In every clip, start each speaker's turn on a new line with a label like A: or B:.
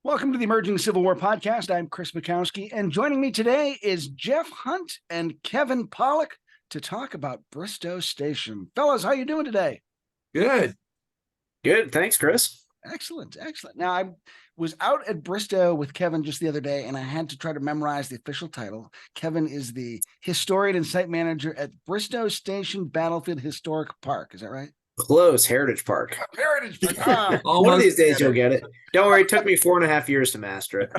A: Welcome to the Emerging Civil War podcast. I'm Chris Mackowski, and joining me today is Jeff Hunt and Kevin Pawlak to talk about Bristoe Station. Fellas, how you doing today?
B: Good. Thanks, Chris.
A: Excellent. Now, I was out at Bristow with Kevin just the other day, and I had to try to memorize the official title. Kevin is the historian and site manager at Bristoe Station Battlefield Historic Park. Is that right?
B: Close. Heritage Park.
A: Heritage Park.
B: One of these days you'll get it. Don't worry, it took me 4.5 years to master it.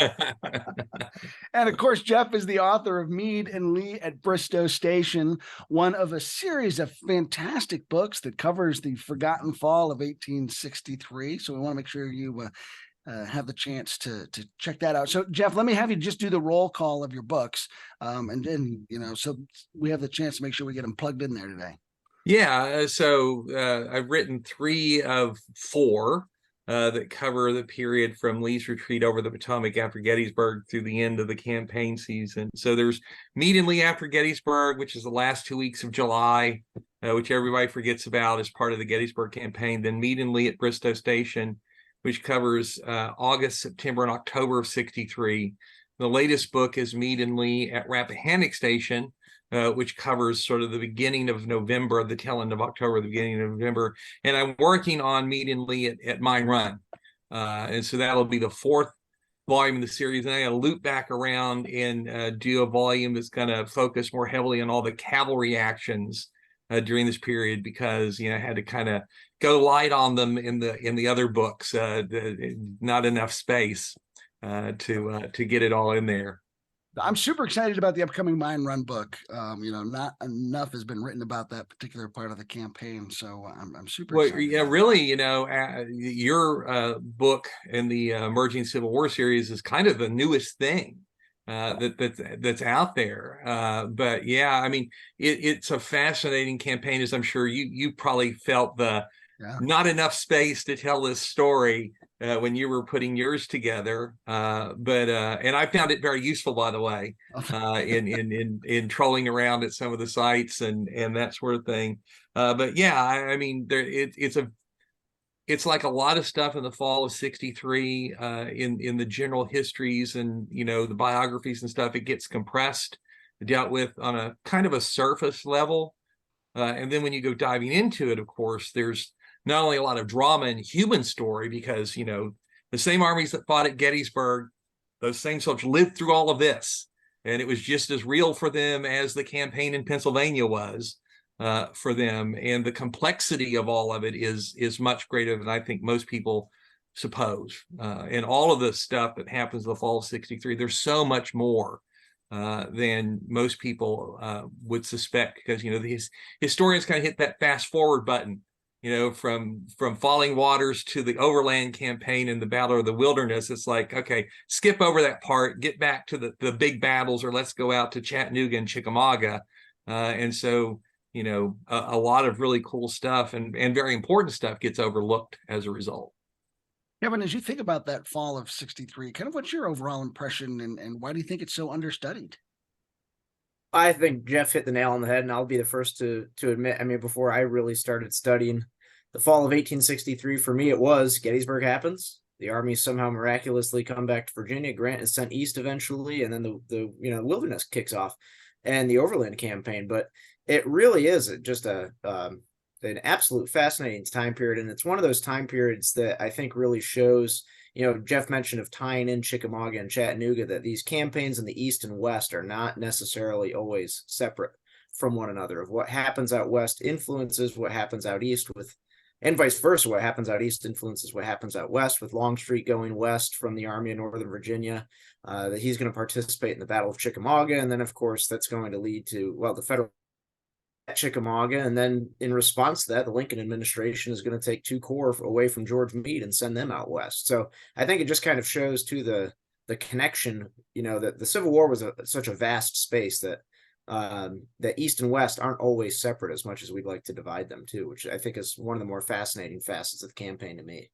A: And of course, Jeff is the author of Meade and Lee at Bristoe Station, one of a series of fantastic books that covers the forgotten fall of 1863. So we want to make sure you have the chance to check that out. So Jeff, let me have you just do the roll call of your books. And then, so we have the chance to make sure we get them plugged in there today.
C: Yeah, so I've written 3 of 4 that cover the period from Lee's retreat over the Potomac after Gettysburg through the end of the campaign season. So there's Meade and Lee after Gettysburg, which is the last 2 weeks of July, which everybody forgets about as part of the Gettysburg campaign. Then Meade and Lee at Bristoe Station, which covers August, September, and October of '63. The latest book is Meade and Lee at Rappahannock Station, which covers sort of the beginning of November, the tail end of October, the beginning of November. And I'm working on Meade and Lee at Mine Run. And so that'll be the 4th volume of the series. And I'm going to loop back around and do a volume that's going to focus more heavily on all the cavalry actions during this period, because, I had to kind of go light on them in the other books. Not enough space to get it all in there.
A: I'm super excited about the upcoming Mine Run book. Not enough has been written about that particular part of the campaign, so I'm super excited.
C: Yeah, really, your book in the Emerging Civil War series is kind of the newest thing that's out there. But yeah, I mean, it's a fascinating campaign, as I'm sure you probably felt not enough space to tell this story when you were putting yours together, and I found it very useful, by the way, in trolling around at some of the sites and that sort of thing. But yeah, I mean, it's like a lot of stuff in the fall of '63 in the general histories and the biographies and stuff. It gets compressed, dealt with on a kind of a surface level, and then when you go diving into it, of course, there's not only a lot of drama and human story, because, the same armies that fought at Gettysburg, those same soldiers lived through all of this. And it was just as real for them as the campaign in Pennsylvania was for them. And the complexity of all of it is much greater than I think most people suppose. And all of the stuff that happens in the fall of '63, there's so much more than most people would suspect, because, the historians kind of hit that fast forward button. From Falling Waters to the Overland Campaign and the Battle of the Wilderness. It's like, okay, skip over that part, get back to the big battles, or let's go out to Chattanooga and Chickamauga. And so, a lot of really cool stuff and very important stuff gets overlooked as a result.
A: Kevin, as you think about that fall of '63, kind of what's your overall impression, and why do you think it's so understudied?
D: I think Jeff hit the nail on the head, and I'll be the first to admit, I mean, before I really started studying the fall of 1863, for me, it was Gettysburg happens. The army somehow miraculously come back to Virginia. Grant is sent east eventually, and then the wilderness kicks off and the Overland Campaign. But it really is just an absolute fascinating time period. And it's one of those time periods that I think really shows, Jeff mentioned of tying in Chickamauga and Chattanooga, that these campaigns in the East and West are not necessarily always separate from one another. Of what happens out West influences what happens out East, and vice versa. What happens out East influences what happens out West, with Longstreet going west from the Army of Northern Virginia, that he's going to participate in the Battle of Chickamauga. And then, of course, that's going to lead to, the Federal at Chickamauga. And then in response to that, the Lincoln administration is going to take 2 corps away from George Meade and send them out west. So I think it just kind of shows to the connection, that the Civil War was such a vast space that that East and West aren't always separate as much as we'd like to divide them too, which I think is one of the more fascinating facets of the campaign to me.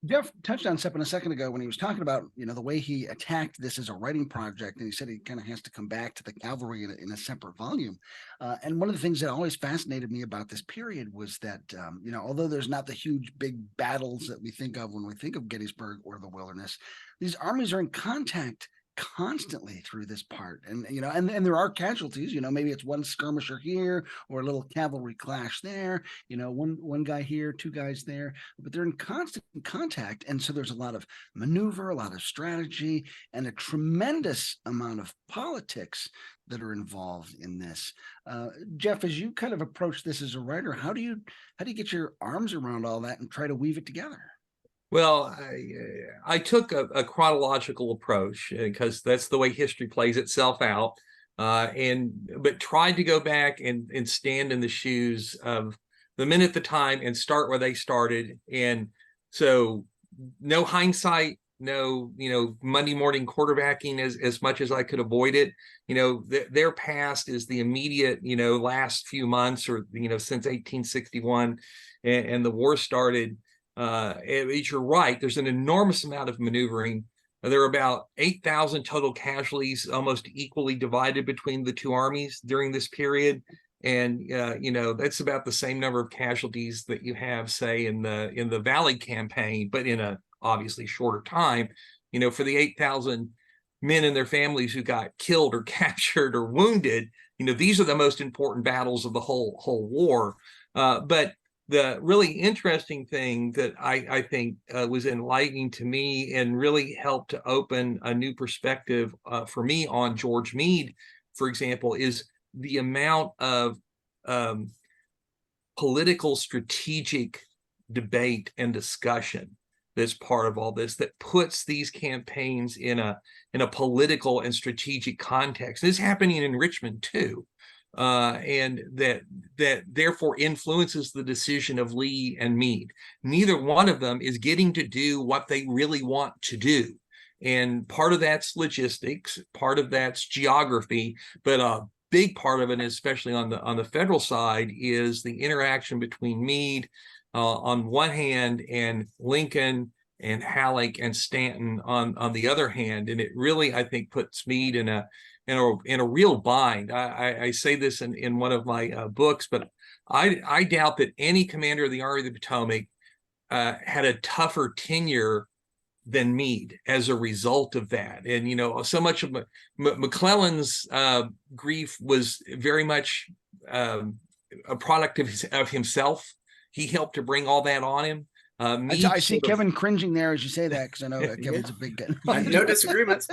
A: Jeff touched on something a second ago when he was talking about, the way he attacked this as a writing project. And he said he kind of has to come back to the cavalry in a separate volume. And one of the things that always fascinated me about this period was that, although there's not the huge, big battles that we think of when we think of Gettysburg or the Wilderness, these armies are in contact constantly through this part, and and there are casualties. Maybe it's one skirmisher here or a little cavalry clash there, one guy here, two guys there, but they're in constant contact. And so there's a lot of maneuver, a lot of strategy, and a tremendous amount of politics that are involved in this. Jeff, as you kind of approach this as a writer, how do you get your arms around all that and try to weave it together?
C: Well, I took a chronological approach because that's the way history plays itself out, but tried to go back and stand in the shoes of the men at the time and start where they started. And so no hindsight, no, Monday morning quarterbacking as much as I could avoid it. Their past is the immediate, last few months or, since 1861 and the war started. You're right. There's an enormous amount of maneuvering. There are about 8,000 total casualties, almost equally divided between the two armies during this period. And that's about the same number of casualties that you have, say, in the Valley campaign, but in a obviously shorter time. For the 8,000 men and their families who got killed or captured or wounded, these are the most important battles of the whole war. But the really interesting thing that I think was enlightening to me and really helped to open a new perspective for me on George Meade, for example, is the amount of political strategic debate and discussion that's part of all this, that puts these campaigns in a political and strategic context. This is happening in Richmond too. And that therefore influences the decision of Lee and Meade. Neither one of them is getting to do what they really want to do. And part of that's logistics, part of that's geography, but a big part of it, especially on the federal side, is the interaction between Meade on one hand and Lincoln and Halleck and Stanton on the other hand. And it really, I think, puts Meade in a real bind. I say this in one of my books, but I doubt that any commander of the Army of the Potomac had a tougher tenure than Meade as a result of that. And, so much of McClellan's grief was very much a product of himself. He helped to bring all that on him.
A: I see Kevin cringing there as you say that, because I know Kevin's a big guy.
D: No disagreements.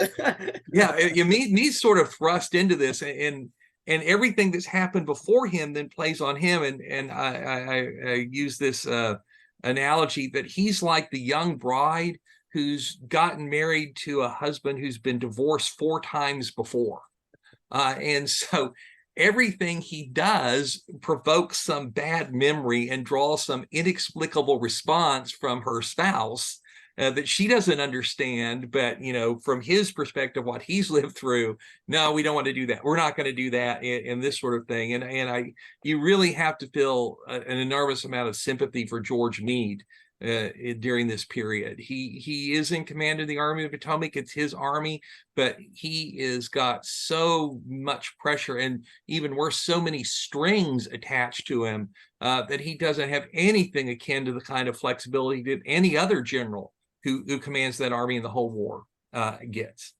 C: Yeah, Meade sort of thrust into this, and everything that's happened before him then plays on him. And I use this analogy that he's like the young bride who's gotten married to a husband who's been divorced 4 times before, and so everything he does provokes some bad memory and draws some inexplicable response from her spouse that she doesn't understand. But, from his perspective, what he's lived through, no, we don't want to do that. We're not going to do that, and this sort of thing. And you really have to feel an enormous amount of sympathy for George Meade during this period. He is in command of the Army of the Potomac. It's his army, but he is got so much pressure, and even worse, so many strings attached to him that he doesn't have anything akin to the kind of flexibility that any other general who commands that army in the whole war gets.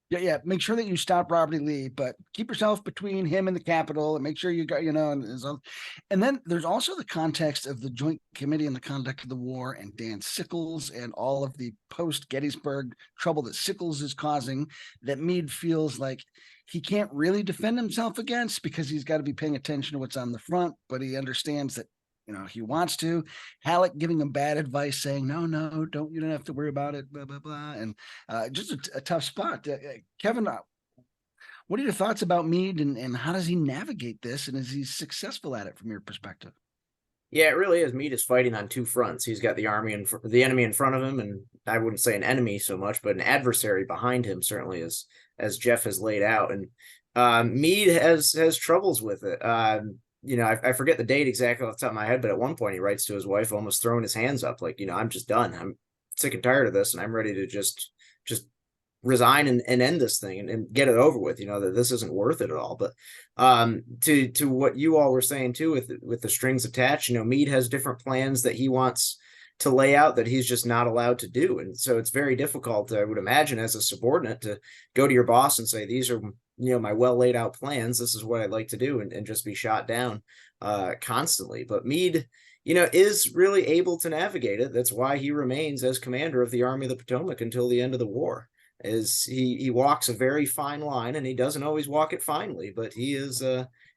A: Yeah. Make sure that you stop Robert E. Lee, but keep yourself between him and the Capitol, and make sure you got, and then there's also the context of the Joint Committee on the Conduct of the War and Dan Sickles and all of the post-Gettysburg trouble that Sickles is causing, that Meade feels like he can't really defend himself against because he's got to be paying attention to what's on the front, but he understands that he wants to. Halleck giving him bad advice, saying, no, you don't have to worry about it, blah, blah, blah. And just a tough spot. Kevin, what are your thoughts about Meade, and how does he navigate this? And is he successful at it from your perspective?
D: Yeah, it really is. Meade is fighting on 2 fronts. He's got the the enemy in front of him, and I wouldn't say an enemy so much, but an adversary behind him, certainly, as Jeff has laid out. And Meade has troubles with it. I forget the date exactly off the top of my head, but at one point he writes to his wife, almost throwing his hands up, like, I'm just done. I'm sick and tired of this, and I'm ready to just resign and end this thing and get it over with, that this isn't worth it at all. But to what you all were saying too, with the strings attached, Meade has different plans that he wants to lay out that he's just not allowed to do. And so it's very difficult, I would imagine, as a subordinate to go to your boss and say, these are, my well laid out plans. This is what I'd like to do, and just be shot down constantly. But Meade, is really able to navigate it. That's why he remains as commander of the Army of the Potomac until the end of the war. Is he walks a very fine line, and he doesn't always walk it finely, but he is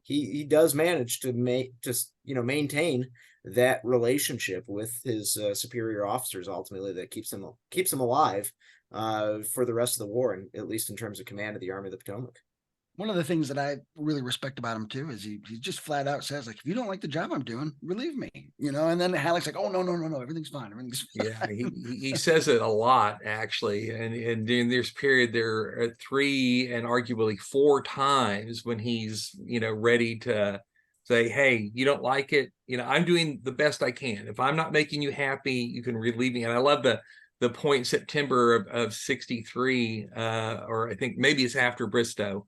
D: he does manage to maintain that relationship with his superior officers, ultimately, that keeps him alive for the rest of the war, and at least in terms of command of the Army of the Potomac.
A: One of the things that I really respect about him too is he just flat out says, like, if you don't like the job I'm doing, relieve me, and then Halleck's like, oh, no, everything's fine. Everything's fine.
C: Yeah, he says it a lot, actually. And during this period, there are 3 and arguably 4 times when he's, ready to say, hey, you don't like it. I'm doing the best I can. If I'm not making you happy, you can relieve me. And I love the point in September of 63, or I think maybe it's after Bristow,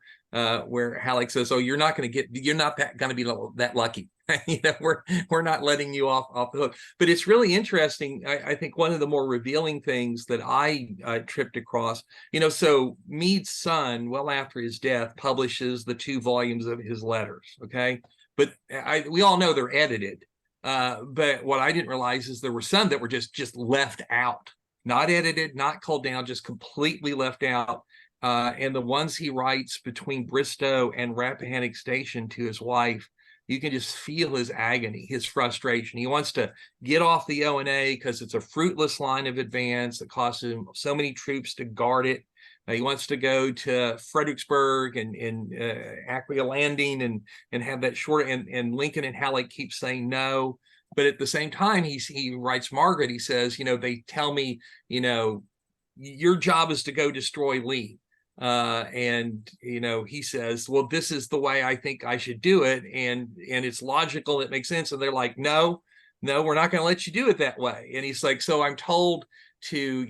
C: where Halleck says, oh, you're not going to be that lucky. We're not letting you off the hook. But it's really interesting. I think one of the more revealing things that I tripped across, so Meade's son, well after his death, publishes the 2 volumes of his letters. Okay. But we all know they're edited. But what I didn't realize is there were some that were just left out, not edited, not culled down, just completely left out. And the ones he writes between Bristow and Rappahannock Station to his wife, you can just feel his agony, his frustration. He wants to get off the O&A because it's a fruitless line of advance that costs him so many troops to guard it. He wants to go to Fredericksburg and Acquia Landing and have that short. And Lincoln and Halleck keep saying no. But at the same time, he writes Margaret. He says, they tell me, your job is to go destroy Lee. And he says, well, this is the way I think I should do it, and it's logical, it makes sense. And they're like, no, we're not going to let you do it that way. And he's like, so I'm told to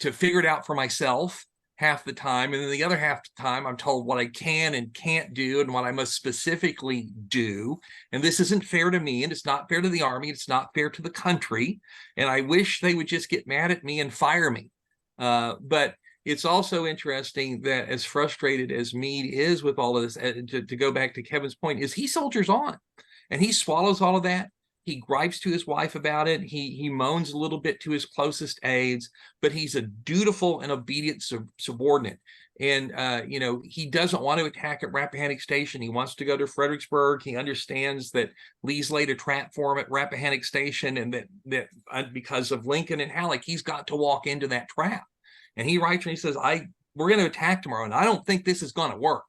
C: figure it out for myself half the time, and then the other half the time I'm told what I can and can't do and what I must specifically do. And this isn't fair to me, and it's not fair to the Army, it's not fair to the country, and I wish they would just get mad at me and fire me. But it's also interesting that as frustrated as Meade is with all of this, to go back to Kevin's point, is he soldiers on, and he swallows all of that. He gripes to his wife about it. He moans a little bit to his closest aides, but he's a dutiful and obedient subordinate. And, he doesn't want to attack at Rappahannock Station. He wants to go to Fredericksburg. He understands that Lee's laid a trap for him at Rappahannock Station, and that because of Lincoln and Halleck, he's got to walk into that trap. And he writes and he says, we're going to attack tomorrow, and I don't think this is going to work.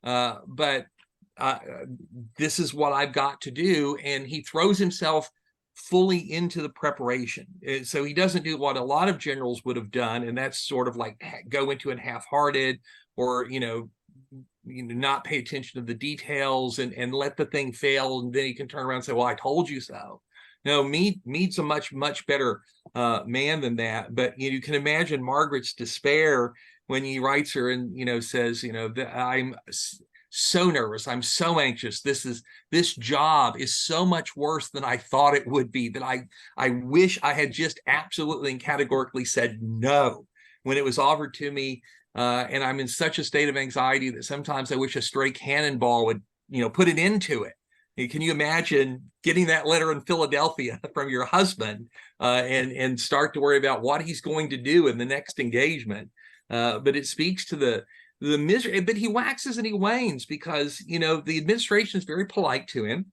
C: But this is what I've got to do. And he throws himself fully into the preparation. So he doesn't do what a lot of generals would have done, and that's sort of like go into it half-hearted, or, not pay attention to the details and let the thing fail. And then he can turn around and say, well, I told you so. No, Meade's a much, much better man than that. But you can imagine Margaret's despair when he writes her and says, that I'm so nervous, I'm so anxious. This job is so much worse than I thought it would be, that I wish I had just absolutely and categorically said no when it was offered to me. And I'm in such a state of anxiety that sometimes I wish a stray cannonball would put an end to it. Can you imagine getting that letter in Philadelphia from your husband and start to worry about what he's going to do in the next engagement? But it speaks to the misery. But he waxes and he wanes because, the administration is very polite to him.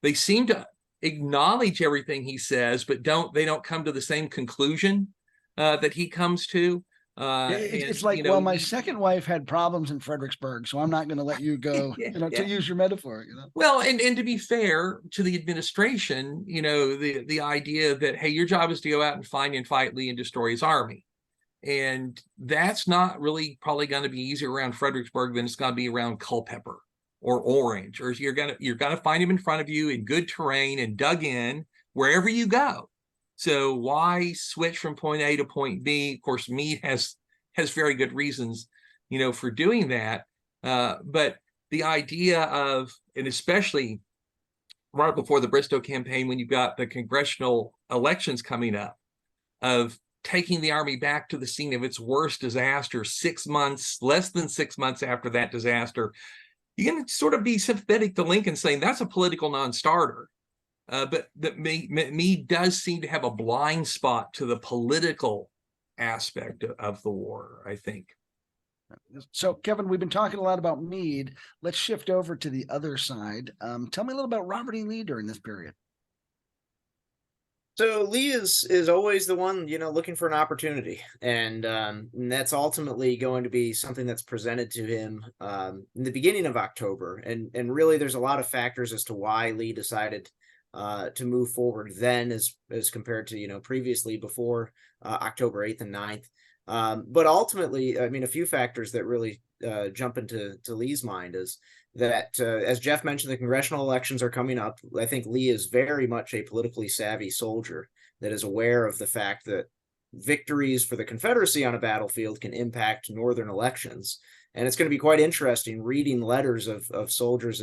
C: They seem to acknowledge everything he says, but they don't come to the same conclusion that he comes to.
A: It's like, well, my second wife had problems in Fredericksburg, so I'm not going to let you go, to use your metaphor,
C: Well, and to be fair to the administration, the idea that, hey, your job is to go out and find and fight Lee and destroy his army. And that's not really probably going to be easier around Fredericksburg than it's going to be around Culpeper or Orange, or you're going to find him in front of you in good terrain and dug in wherever you go. So why switch from point A to point B? Of course, Meade has very good reasons, for doing that. But the idea of, and especially right before the Bristow campaign, when you've got the congressional elections coming up, of taking the Army back to the scene of its worst disaster 6 months, less than 6 months after that disaster, you can sort of be sympathetic to Lincoln, saying that's a political non-starter. But that Meade does seem to have a blind spot to the political aspect of the war, I think.
A: So, Kevin, we've been talking a lot about Meade. Let's shift over to the other side. Tell me a little about Robert E. Lee during this period.
D: So Lee is always the one, looking for an opportunity, and that's ultimately going to be something that's presented to him in the beginning of October, and really there's a lot of factors as to why Lee decided to move forward then as compared to previously before October 8th and 9th. But ultimately, I mean, a few factors that really jump into Lee's mind is that, as Jeff mentioned, the congressional elections are coming up. I think Lee is very much a politically savvy soldier that is aware of the fact that victories for the Confederacy on a battlefield can impact Northern elections. And it's going to be quite interesting reading letters of soldiers,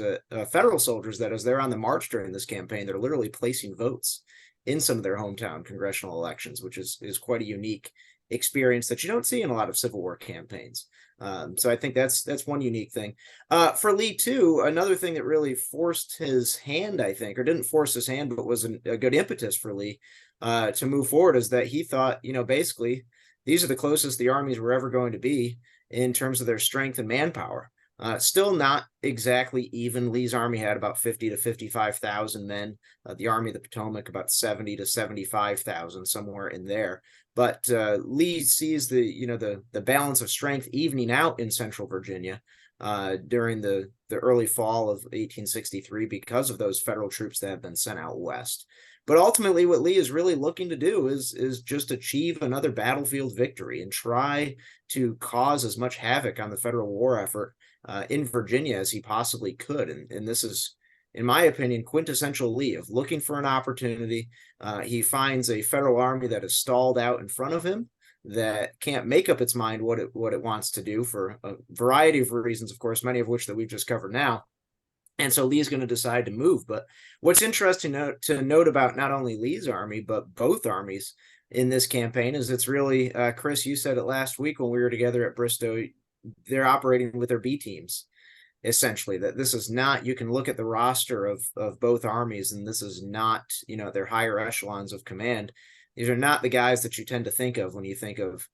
D: federal soldiers, that as they're on the march during this campaign, they're literally placing votes in some of their hometown congressional elections, which is quite a unique experience that you don't see in a lot of Civil War campaigns. So I think that's one unique thing. For Lee too, another thing that really forced his hand, I think, or didn't force his hand, but was a good impetus for Lee to move forward, is that he thought, basically these are the closest the armies were ever going to be in terms of their strength and manpower. Still not exactly even. Lee's army had about 50 to 55,000 men. The Army of the Potomac about 70 to 75,000, somewhere in there. But Lee sees the balance of strength evening out in Central Virginia during the early fall of 1863 because of those federal troops that have been sent out west. But ultimately, what Lee is really looking to do is just achieve another battlefield victory and try to cause as much havoc on the federal war effort in Virginia as he possibly could. And this is, in my opinion, quintessential Lee, of looking for an opportunity. He finds a federal army that is stalled out in front of him, that can't make up its mind what it wants to do for a variety of reasons, of course, many of which that we've just covered now. And so Lee is going to decide to move. But what's interesting to note about not only Lee's army, but both armies in this campaign is it's really, Chris, you said it last week when we were together at Bristow, they're operating with their B teams, essentially. That this is not, you can look at the roster of both armies, and this is not, their higher echelons of command. These are not the guys that you tend to think of when you think of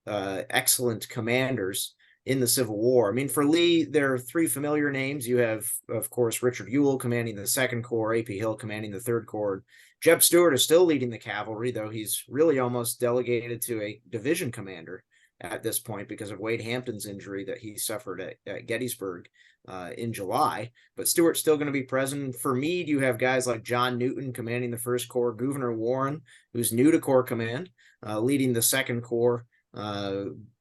D: excellent commanders in the Civil War. I mean, for Lee, there are three familiar names. You have, of course, Richard Ewell commanding the 2nd Corps, A.P. Hill commanding the 3rd Corps. Jeb Stuart is still leading the cavalry, though he's really almost delegated to a division commander at this point because of Wade Hampton's injury that he suffered at Gettysburg in July. But Stuart's still going to be present. For Meade, you have guys like John Newton commanding the 1st Corps, Gouverneur Warren, who's new to Corps Command, leading the 2nd Corps.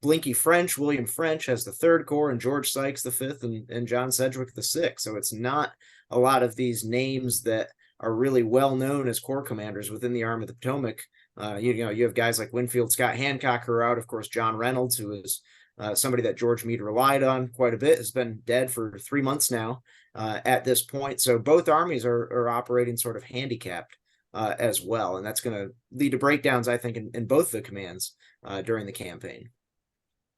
D: Blinky French, William French has the 3rd Corps, and George Sykes the 5th, and John Sedgwick the 6th. So it's not a lot of these names that are really well known as corps commanders within the Army of the Potomac. You have guys like Winfield Scott Hancock who are out. Of course, John Reynolds, who is somebody that George Meade relied on quite a bit, has been dead for 3 months now at this point. So both armies are operating sort of handicapped as well, and that's going to lead to breakdowns, I think, in both the commands during the campaign.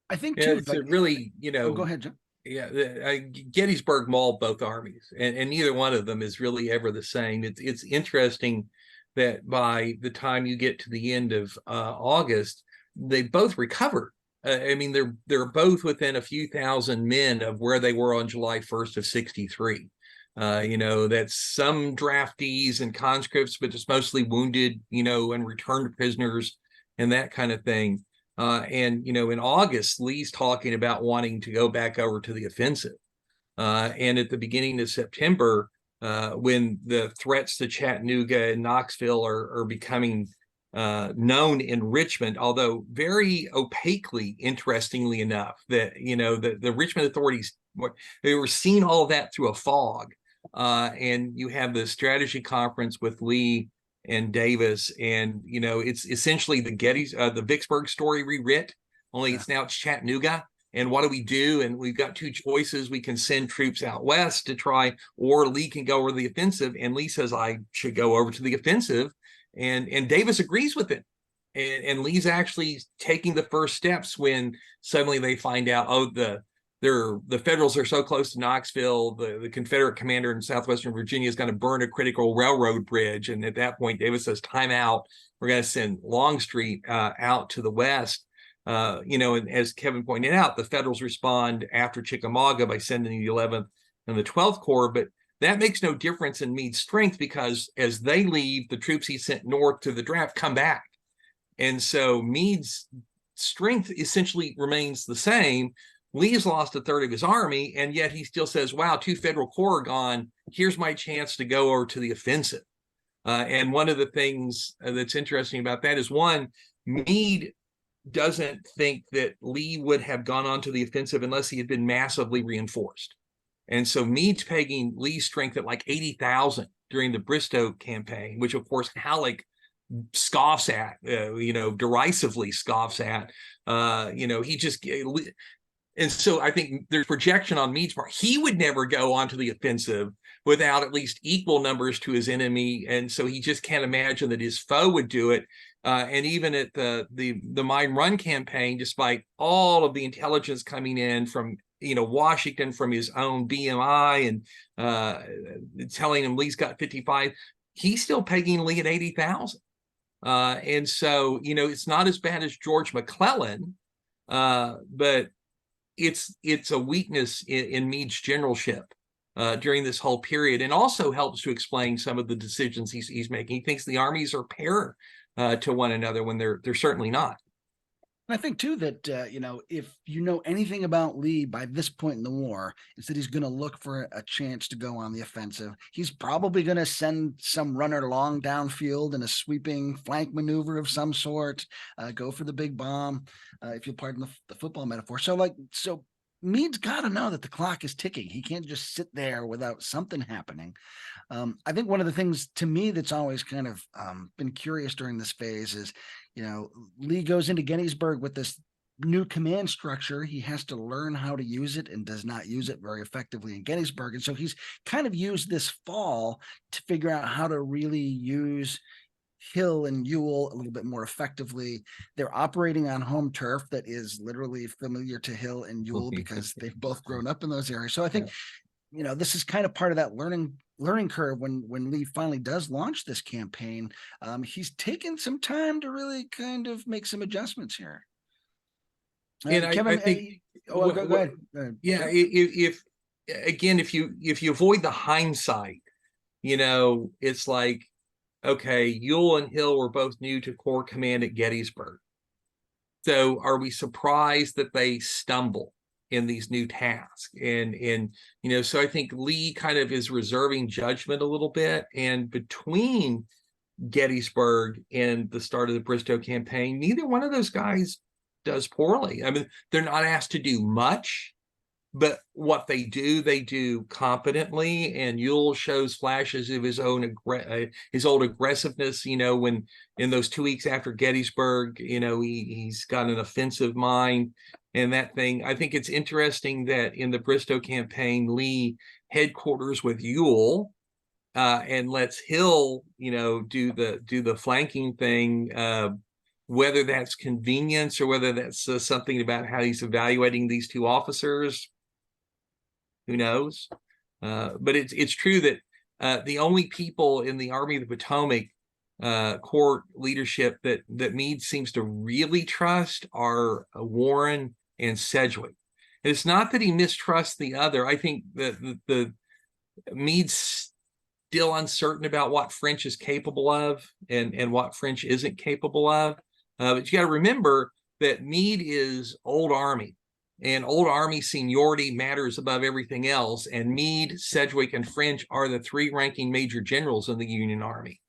A: I think
C: Yeah,
A: too,
C: it's really,
A: oh, go ahead, John.
C: Yeah, Gettysburg mauled both armies, and neither one of them is really ever the same. It's interesting that by the time you get to the end of August, they both recovered. I mean, they're both within a few thousand men of where they were on July 1st of 63. That's some draftees and conscripts, but it's mostly wounded, and returned prisoners and that kind of thing. And in August, Lee's talking about wanting to go back over to the offensive. And at the beginning of September, when the threats to Chattanooga and Knoxville are becoming known in Richmond, although very opaquely, interestingly enough, that the Richmond authorities, they were seeing all of that through a fog. And you have the strategy conference with Lee and Davis, and it's essentially the Vicksburg story rewrit, only it's Chattanooga. And what do we do? And we've got two choices. We can send troops out west to try, or Lee can go over the offensive. And Lee says, I should go over to the offensive. And Davis agrees with it. And Lee's actually taking the first steps when suddenly they find out, the Federals are so close to Knoxville, the Confederate commander in southwestern Virginia is going to burn a critical railroad bridge. And at that point, Davis says, time out. We're going to send Longstreet out to the west. And as Kevin pointed out, the Federals respond after Chickamauga by sending the 11th and the 12th Corps, but that makes no difference in Meade's strength, because as they leave, the troops he sent north to the draft come back. And so Meade's strength essentially remains the same. Lee's lost a third of his army, and yet he still says, wow, 2 Federal Corps are gone. Here's my chance to go over to the offensive. And one of the things that's interesting about that is, one, Meade doesn't think that Lee would have gone on to the offensive unless he had been massively reinforced. And so Meade's pegging Lee's strength at like 80,000 during the Bristow campaign, which of course Halleck scoffs at, derisively scoffs at. He just, and so I think there's projection on Meade's part. He would never go onto the offensive without at least equal numbers to his enemy. And so he just can't imagine that his foe would do it. And even at the Mine Run campaign, despite all of the intelligence coming in from Washington, from his own BMI, and telling him Lee's got 55, he's still pegging Lee at 80,000. And so it's not as bad as George McClellan, but it's a weakness in Meade's generalship during this whole period, and also helps to explain some of the decisions he's making. He thinks the armies are pair to one another when they're certainly not.
A: And I think too that if you know anything about Lee by this point in the war, is that he's going to look for a chance to go on the offensive. He's probably going to send some runner long downfield in a sweeping flank maneuver of some sort, go for the big bomb, if you'll pardon the football metaphor. So Meade's got to know that the clock is ticking. He can't just sit there without something happening. I think one of the things to me that's always kind of been curious during this phase is, Lee goes into Gettysburg with this new command structure. He has to learn how to use it and does not use it very effectively in Gettysburg. And so he's kind of used this fall to figure out how to really use Hill and Ewell a little bit more effectively. They're operating on home turf that is literally familiar to Hill and Ewell because they've both grown up in those areas. So I think, this is kind of part of that learning curve when Lee finally does launch this campaign. He's taken some time to really kind of make some adjustments here.
C: And
A: Kevin,
C: I think,
A: go ahead.
C: Yeah, if you avoid the hindsight, it's like, okay, Ewell and Hill were both new to Corps command at Gettysburg. So are we surprised that they stumble in these new tasks? And so I think Lee kind of is reserving judgment a little bit. And between Gettysburg and the start of the Bristow campaign, neither one of those guys does poorly. I mean, they're not asked to do much, but what they do competently. And Ewell shows flashes of his old aggressiveness, when in those 2 weeks after Gettysburg, he's got an offensive mind and that thing. I think it's interesting that in the Bristow campaign, Lee headquarters with Ewell and lets Hill, do the flanking thing, whether that's convenience or whether that's something about how he's evaluating these two officers. Who knows? But it's true that the only people in the Army of the Potomac Corps leadership that Meade seems to really trust are Warren and Sedgwick. And it's not that he mistrusts the other. I think that the Meade's still uncertain about what French is capable of and what French isn't capable of. But you got to remember that Meade is old Army. And old Army seniority matters above everything else. And Meade, Sedgwick, and French are the 3 ranking major generals in the Union Army.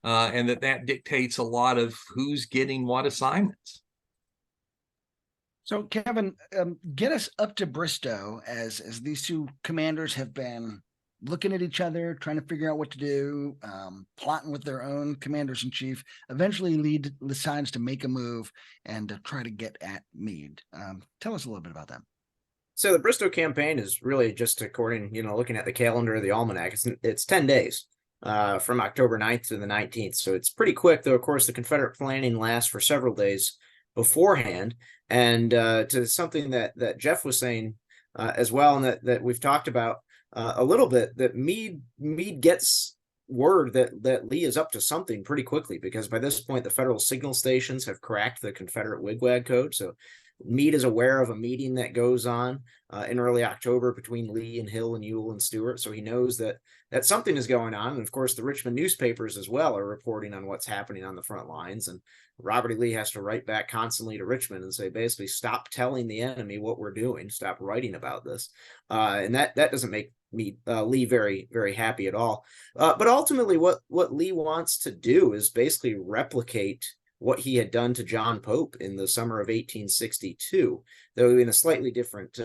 C: And that dictates a lot of who's getting what assignments.
A: So, Kevin, get us up to Bristow as these two commanders have been looking at each other, trying to figure out what to do, plotting with their own commanders in chief. Eventually, Lee decides to make a move and try to get at Meade. Tell us a little bit about that.
D: So the Bristow campaign is really just according, looking at the calendar of the almanac, it's 10 days from October 9th to the 19th. So it's pretty quick, though, of course, the Confederate planning lasts for several days beforehand. And to something that Jeff was saying as well, and that we've talked about a little bit, that Meade gets word that Lee is up to something pretty quickly, because by this point, the federal signal stations have cracked the Confederate wigwag code. So Meade is aware of a meeting that goes on in early October between Lee and Hill and Ewell and Stewart. So he knows that something is going on. And of course, the Richmond newspapers as well are reporting on what's happening on the front lines. And Robert E. Lee has to write back constantly to Richmond and say, basically, stop telling the enemy what we're doing. Stop writing about this. And that doesn't make Lee very, very happy at all. But ultimately, what Lee wants to do is basically replicate what he had done to John Pope in the summer of 1862, though in a slightly different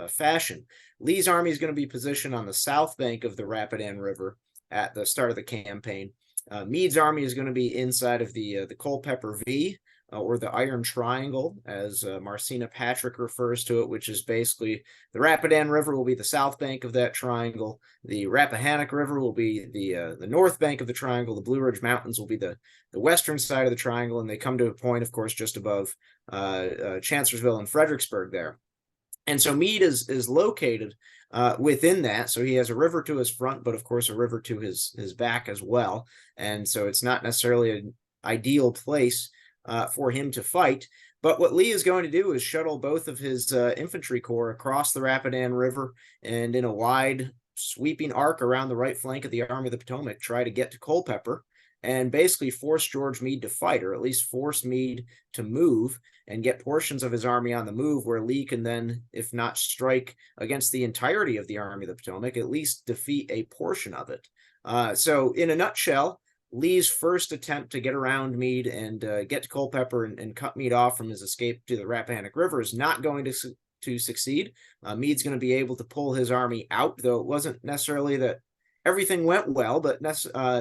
D: fashion. Lee's army is going to be positioned on the south bank of the Rapidan River at the start of the campaign. Meade's army is going to be inside of the Culpeper V, or the Iron Triangle, as Marcina Patrick refers to it, which is basically the Rapidan River will be the south bank of that triangle. The Rappahannock River will be the north bank of the triangle. The Blue Ridge Mountains will be the western side of the triangle, and they come to a point, of course, just above Chancellorsville and Fredericksburg there. And so Meade is located within that. So he has a river to his front, but of course a river to his back as well. And so it's not necessarily an ideal place for him to fight. But what Lee is going to do is shuttle both of his infantry corps across the Rapidan River and in a wide sweeping arc around the right flank of the Army of the Potomac, try to get to Culpeper and basically force George Meade to fight, or at least force Meade to move and get portions of his army on the move, where Lee can then, if not strike against the entirety of the Army of the Potomac, at least defeat a portion of it. So in a nutshell, Lee's first attempt to get around Meade and get to Culpeper and cut Meade off from his escape to the Rappahannock River is not going to succeed. Meade's going to be able to pull his army out, though it wasn't necessarily that everything went well, but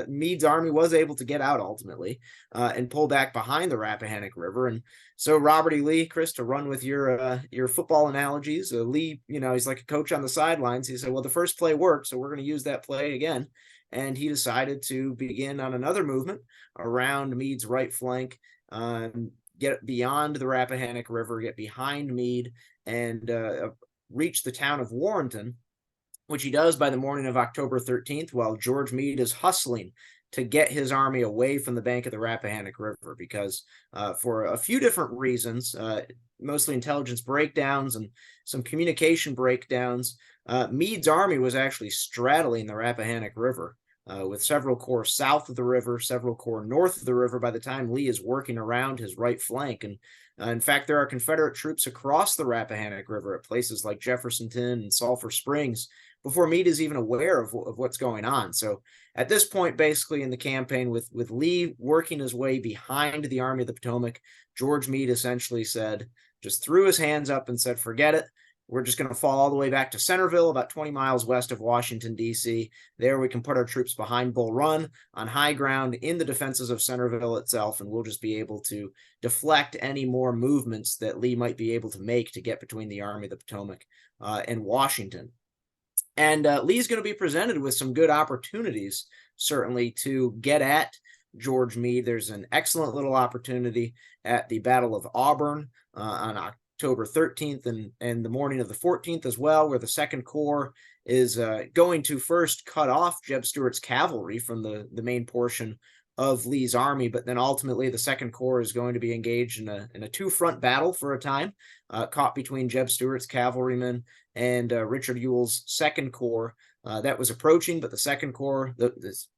D: Meade's army was able to get out ultimately and pull back behind the Rappahannock River. And so Robert E. Lee, Chris, to run with your football analogies, Lee, he's like a coach on the sidelines. He said, well, the first play worked, so we're going to use that play again. And he decided to begin on another movement around Meade's right flank, get beyond the Rappahannock River, get behind Meade, and reach the town of Warrenton, which he does by the morning of October 13th, while George Meade is hustling to get his army away from the bank of the Rappahannock River, because for a few different reasons, mostly intelligence breakdowns and some communication breakdowns, Meade's army was actually straddling the Rappahannock River, with several corps south of the river, several corps north of the river by the time Lee is working around his right flank. And in fact, there are Confederate troops across the Rappahannock River at places like Jeffersonton and Sulphur Springs before Meade is even aware of what's going on. So at this point, basically in the campaign, with Lee working his way behind the Army of the Potomac, George Meade essentially just threw his hands up and said, forget it. We're just going to fall all the way back to Centerville, about 20 miles west of Washington, D.C. There we can put our troops behind Bull Run on high ground in the defenses of Centerville itself, and we'll just be able to deflect any more movements that Lee might be able to make to get between the Army of the Potomac and Washington. And Lee's going to be presented with some good opportunities, certainly, to get at George Meade. There's an excellent little opportunity at the Battle of Auburn on October 13th and the morning of the 14th as well, where the Second Corps is going to first cut off Jeb Stuart's cavalry from the main portion of Lee's army, but then ultimately the Second Corps is going to be engaged in a two-front battle for a time, caught between Jeb Stuart's cavalrymen and Richard Ewell's Second Corps that was approaching. But the Second Corps,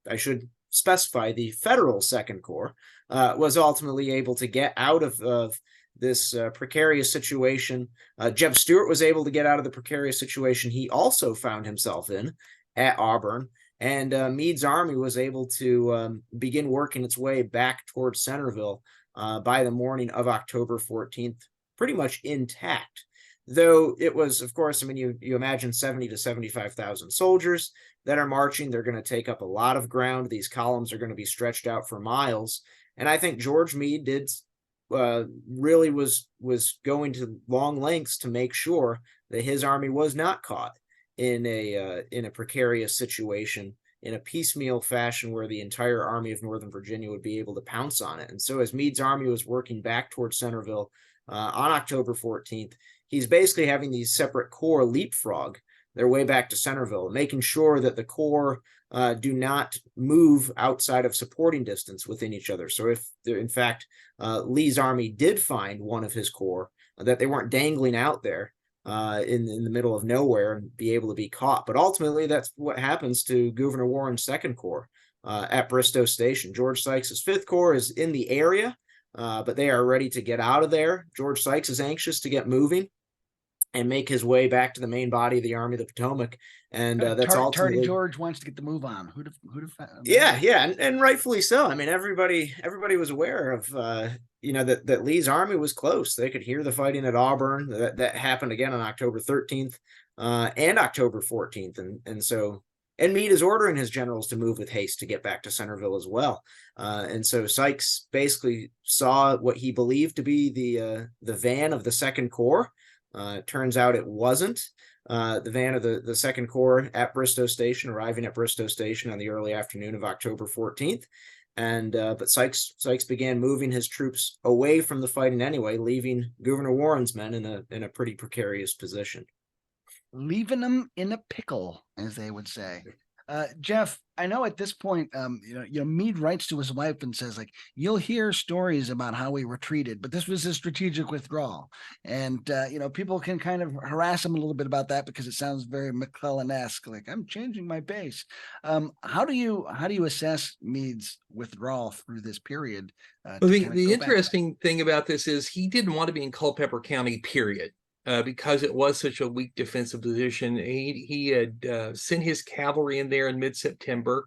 D: I should specify, the Federal Second Corps, was ultimately able to get out of this precarious situation. Jeb Stuart was able to get out of the precarious situation he also found himself in at Auburn, and Meade's army was able to begin working its way back towards Centerville by the morning of October 14th, pretty much intact. though it was, of course, I mean, you imagine 70 to 75,000 soldiers that are marching. They're going to take up a lot of ground. These columns are going to be stretched out for miles. And I think George Meade did really was going to long lengths to make sure that his army was not caught in a precarious situation, in a piecemeal fashion where the entire Army of Northern Virginia would be able to pounce on it. And so as Meade's army was working back towards Centerville on October 14th, he's basically having these separate corps leapfrog their way back to Centerville, making sure that the corps do not move outside of supporting distance within each other. So if, in fact, Lee's army did find one of his corps, that they weren't dangling out there in the middle of nowhere and be able to be caught. But ultimately, that's what happens to Gouverneur Warren's Second Corps at Bristoe Station. George Sykes's Fifth Corps is in the area, but they are ready to get out of there. George Sykes is anxious to get moving and make his way back to the main body of the Army of the Potomac. And that's ultimately...
A: Tardy George wants to get the move on. Who'd have
D: Yeah, and rightfully so. I mean, everybody was aware of that Lee's army was close. They could hear the fighting at Auburn. That happened again on October 13th and October 14th, and Meade is ordering his generals to move with haste to get back to Centerville as well. And so Sykes basically saw what he believed to be the van of the Second Corps. Turns out it wasn't. The van of the Second Corps at Bristoe Station, arriving at Bristoe Station on the early afternoon of October 14th. And but Sykes began moving his troops away from the fighting anyway, leaving Gouverneur Warren's men in a pretty precarious position.
A: Leaving them in a pickle, as they would say. Jeff, I know at this point, Meade writes to his wife and says, like, you'll hear stories about how we retreated, but this was a strategic withdrawal. And, people can kind of harass him a little bit about that because it sounds very McClellan-esque, like I'm changing my base. How do you assess Meade's withdrawal through this period?
C: The interesting thing about this is he didn't want to be in Culpeper County, period. Because it was such a weak defensive position. He had sent his cavalry in there in mid-September.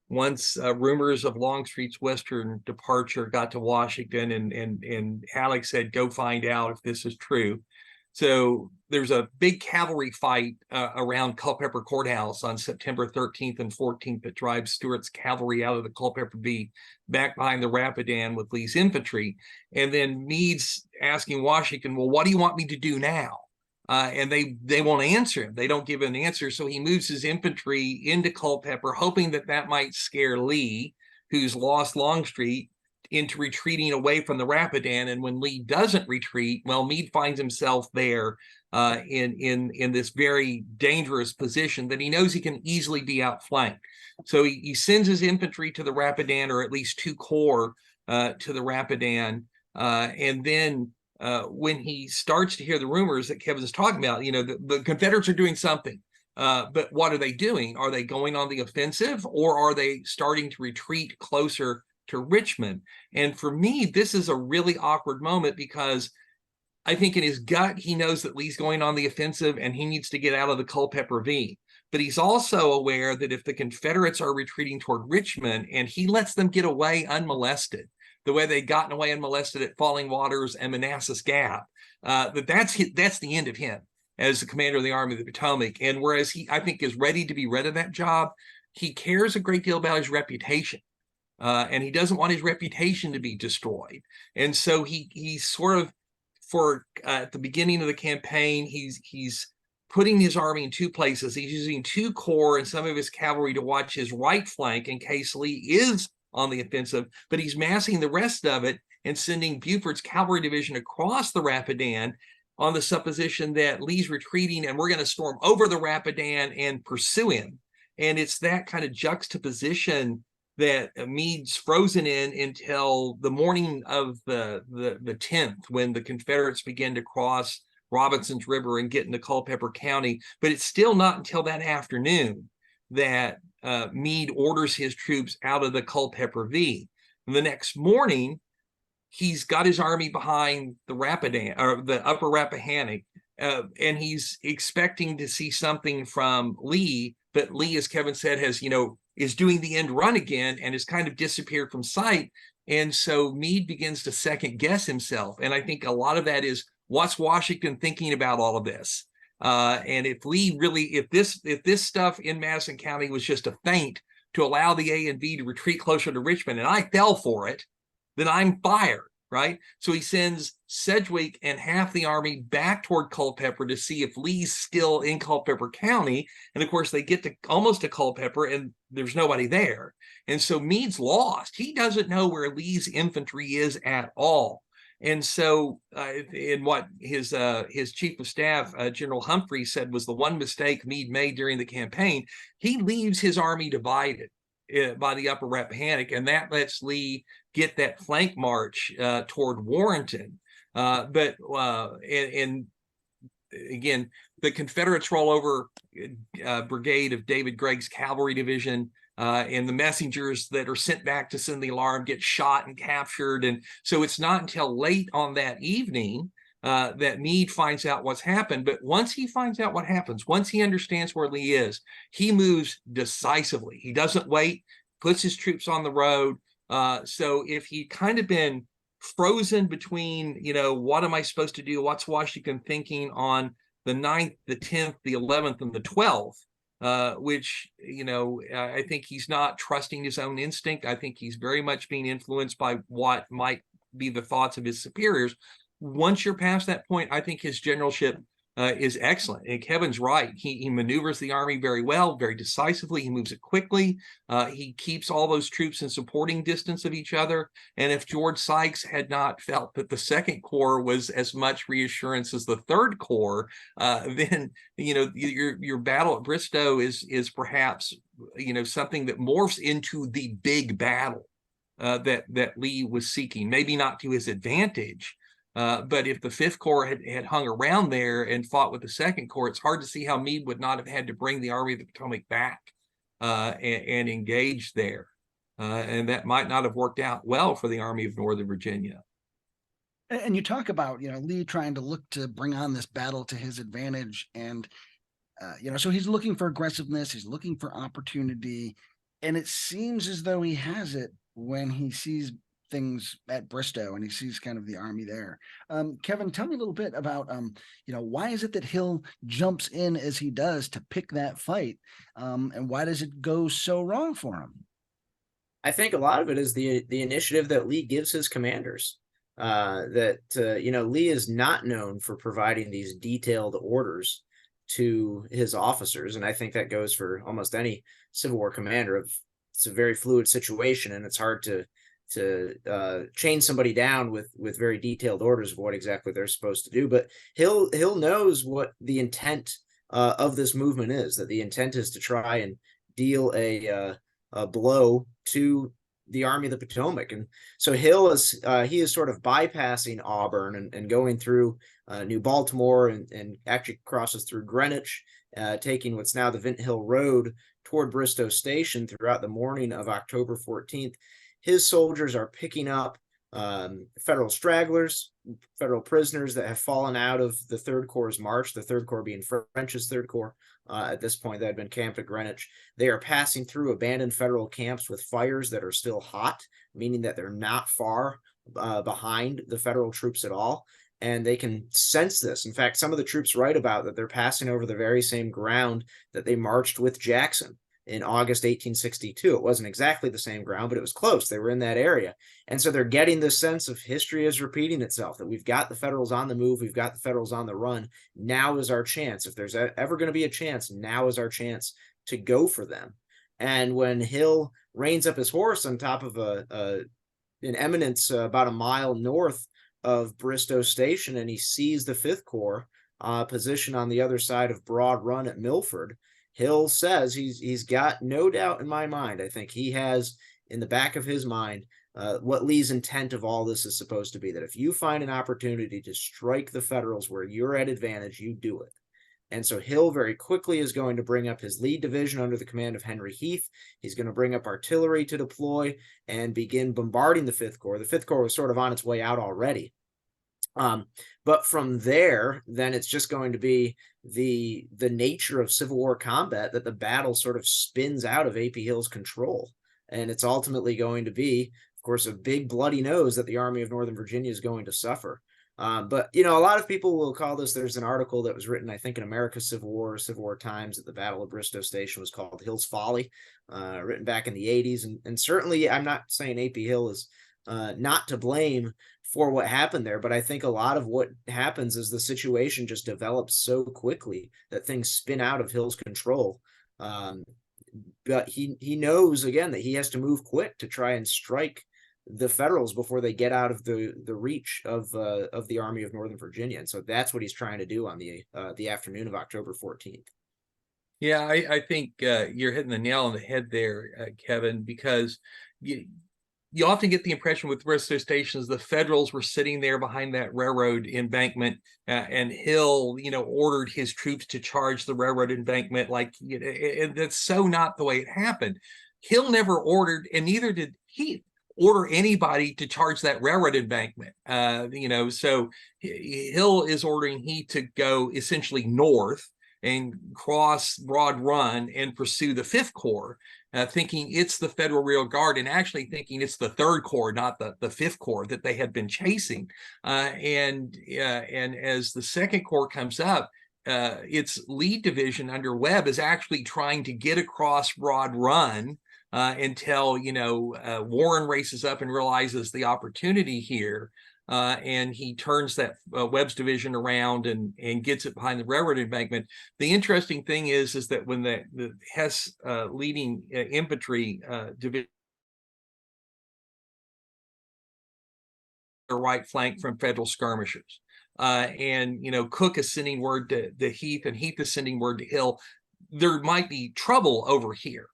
C: Once rumors of Longstreet's western departure got to Washington, and Halleck said, "Go find out if this is true." So there's a big cavalry fight around Culpeper Courthouse on September 13th and 14th that drives Stuart's cavalry out of the Culpeper V back behind the Rapidan with Lee's infantry. And then Meade's asking Washington, well, what do you want me to do now? And they won't answer him. They don't give an answer. So he moves his infantry into Culpeper, hoping that might scare Lee, who's lost Longstreet, into retreating away from the Rapidan. And when Lee doesn't retreat, well, Meade finds himself there in this very dangerous position that he knows he can easily be outflanked. So he sends his infantry to the Rapidan, or at least two corps to the Rapidan. And then when he starts to hear the rumors that Kevin's talking about, the Confederates are doing something. But what are they doing? Are they going on the offensive, or are they starting to retreat closer to Richmond? And for me, this is a really awkward moment, because I think in his gut, he knows that Lee's going on the offensive and he needs to get out of the Culpeper V. But he's also aware that if the Confederates are retreating toward Richmond and he lets them get away unmolested, the way they'd gotten away unmolested at Falling Waters and Manassas Gap, that's the end of him as the commander of the Army of the Potomac. And whereas he, I think, is ready to be rid of that job, he cares a great deal about his reputation. And he doesn't want his reputation to be destroyed. And so he sort of, at the beginning of the campaign, he's putting his army in two places. He's using two corps and some of his cavalry to watch his right flank in case Lee is on the offensive, but he's massing the rest of it and sending Buford's cavalry division across the Rapidan on the supposition that Lee's retreating and we're going to storm over the Rapidan and pursue him. And it's that kind of juxtaposition that Meade's frozen in until the morning of the 10th, when the Confederates begin to cross Robinson's River and get into Culpeper County. But it's still not until that afternoon that Meade orders his troops out of the Culpeper V. And the next morning, he's got his army behind the Rapidan, or the upper Rappahannock, and he's expecting to see something from Lee. But Lee, as Kevin said, is doing the end run again and has kind of disappeared from sight. And so Meade begins to second guess himself. And I think a lot of that is what's Washington thinking about all of this? And if Lee really, if this stuff in Madison County was just a feint to allow the A and B to retreat closer to Richmond, and I fell for it, then I'm fired, right? So he sends Sedgwick and half the army back toward Culpeper to see if Lee's still in Culpeper County. And of course, they get to almost to Culpeper and there's nobody there. And so Meade's lost. He doesn't know where Lee's infantry is at all. And so in what his chief of staff, General Humphrey, said was the one mistake Meade made during the campaign, he leaves his army divided by the upper Rappahannock, and that lets Lee get that flank march toward Warrenton. But again, the Confederates roll over brigade of David Gregg's cavalry division, and the messengers that are sent back to send the alarm get shot and captured. And so it's not until late on that evening that Meade finds out what's happened. But once he finds out what happens, once he understands where Lee is, he moves decisively. He doesn't wait, puts his troops on the road. So if he'd kind of been frozen between, what am I supposed to do? What's Washington thinking on the 9th, the 10th, the 11th, and the 12th? Which, I think he's not trusting his own instinct. I think he's very much being influenced by what might be the thoughts of his superiors. Once you're past that point, I think his generalship is excellent. And Kevin's right. He maneuvers the army very well, very decisively. He moves it quickly. He keeps all those troops in supporting distance of each other. And if George Sykes had not felt that the Second Corps was as much reassurance as the Third Corps, then your battle at Bristow is perhaps something that morphs into the big battle that Lee was seeking. Maybe not to his advantage. But if the Fifth Corps had hung around there and fought with the Second Corps, it's hard to see how Meade would not have had to bring the Army of the Potomac back and engage there. And that might not have worked out well for the Army of Northern Virginia.
A: And you talk about, Lee trying to look to bring on this battle to his advantage. And, so he's looking for aggressiveness. He's looking for opportunity. And it seems as though he has it when he sees things at Bristow and he sees kind of the army there. Kevin, tell me a little bit about, why is it that Hill jumps in as he does to pick that fight? And why does it go so wrong for him?
D: I think a lot of it is the initiative that Lee gives his commanders. Lee is not known for providing these detailed orders to his officers. And I think that goes for almost any Civil War commander. It's a very fluid situation, and it's hard to chain somebody down with very detailed orders of what exactly they're supposed to do. But Hill knows what the intent of this movement is, that the intent is to try and deal a blow to the Army of the Potomac. And so Hill is sort of bypassing Auburn and going through New Baltimore and actually crosses through Greenwich, taking what's now the Vint Hill Road toward Bristoe Station throughout the morning of October 14th. His soldiers are picking up Federal stragglers, Federal prisoners that have fallen out of the Third Corps' march, the Third Corps being French's Third Corps at this point that had been camped at Greenwich. They are passing through abandoned Federal camps with fires that are still hot, meaning that they're not far behind the Federal troops at all. And they can sense this. In fact, some of the troops write about that they're passing over the very same ground that they marched with Jackson in August 1862. It wasn't exactly the same ground, but it was close. They were in that area. And so they're getting this sense of history is repeating itself, that we've got the Federals on the move. We've got the Federals on the run. Now is our chance. If there's ever going to be a chance, now is our chance to go for them. And when Hill reins up his horse on top of an eminence about a mile north of Bristoe Station, and he sees the Fifth Corps positioned on the other side of Broad Run at Milford, Hill says he's got no doubt in my mind. I think he has in the back of his mind what Lee's intent of all this is supposed to be, that if you find an opportunity to strike the Federals where you're at advantage, you do it. And so Hill very quickly is going to bring up his lead division under the command of Henry Heath. He's going to bring up artillery to deploy and begin bombarding the Fifth Corps. The Fifth Corps was sort of on its way out already. But from there, then it's just going to be the nature of Civil War combat that the battle sort of spins out of A.P. Hill's control. And it's ultimately going to be, of course, a big bloody nose that the Army of Northern Virginia is going to suffer. But you know, a lot of people will call this. There's an article that was written, I think, in America's Civil War Times, that the Battle of Bristoe Station was called Hill's Folly, written back in the 80s. And certainly, I'm not saying A.P. Hill is not to blame for what happened there, but I think a lot of what happens is the situation just develops so quickly that things spin out of Hill's control. But he knows, again, that he has to move quick to try and strike the Federals before they get out of the reach of the Army of Northern Virginia. And so that's what he's trying to do on the afternoon of October 14th.
C: Yeah, I think you're hitting the nail on the head there, Kevin, because you often get the impression with Bristoe stations, the Federals were sitting there behind that railroad embankment, and Hill, ordered his troops to charge the railroad embankment. Like, and that's so not the way it happened. Hill never ordered, and neither did he order anybody to charge that railroad embankment. So Hill is ordering he to go essentially north and cross Broad Run and pursue the Fifth Corps, thinking it's the Federal Rear Guard, and actually thinking it's the Third Corps, not the Fifth Corps that they had been chasing. And as the Second Corps comes up, its lead division under Webb is actually trying to get across Broad Run until Warren races up and realizes the opportunity here, and he turns that Webb's division around and gets it behind the railroad embankment. The interesting thing is that when the Hess leading infantry division, the right flank from Federal skirmishers, and Cook is sending word to Heath, and Heath is sending word to Hill, there might be trouble over here.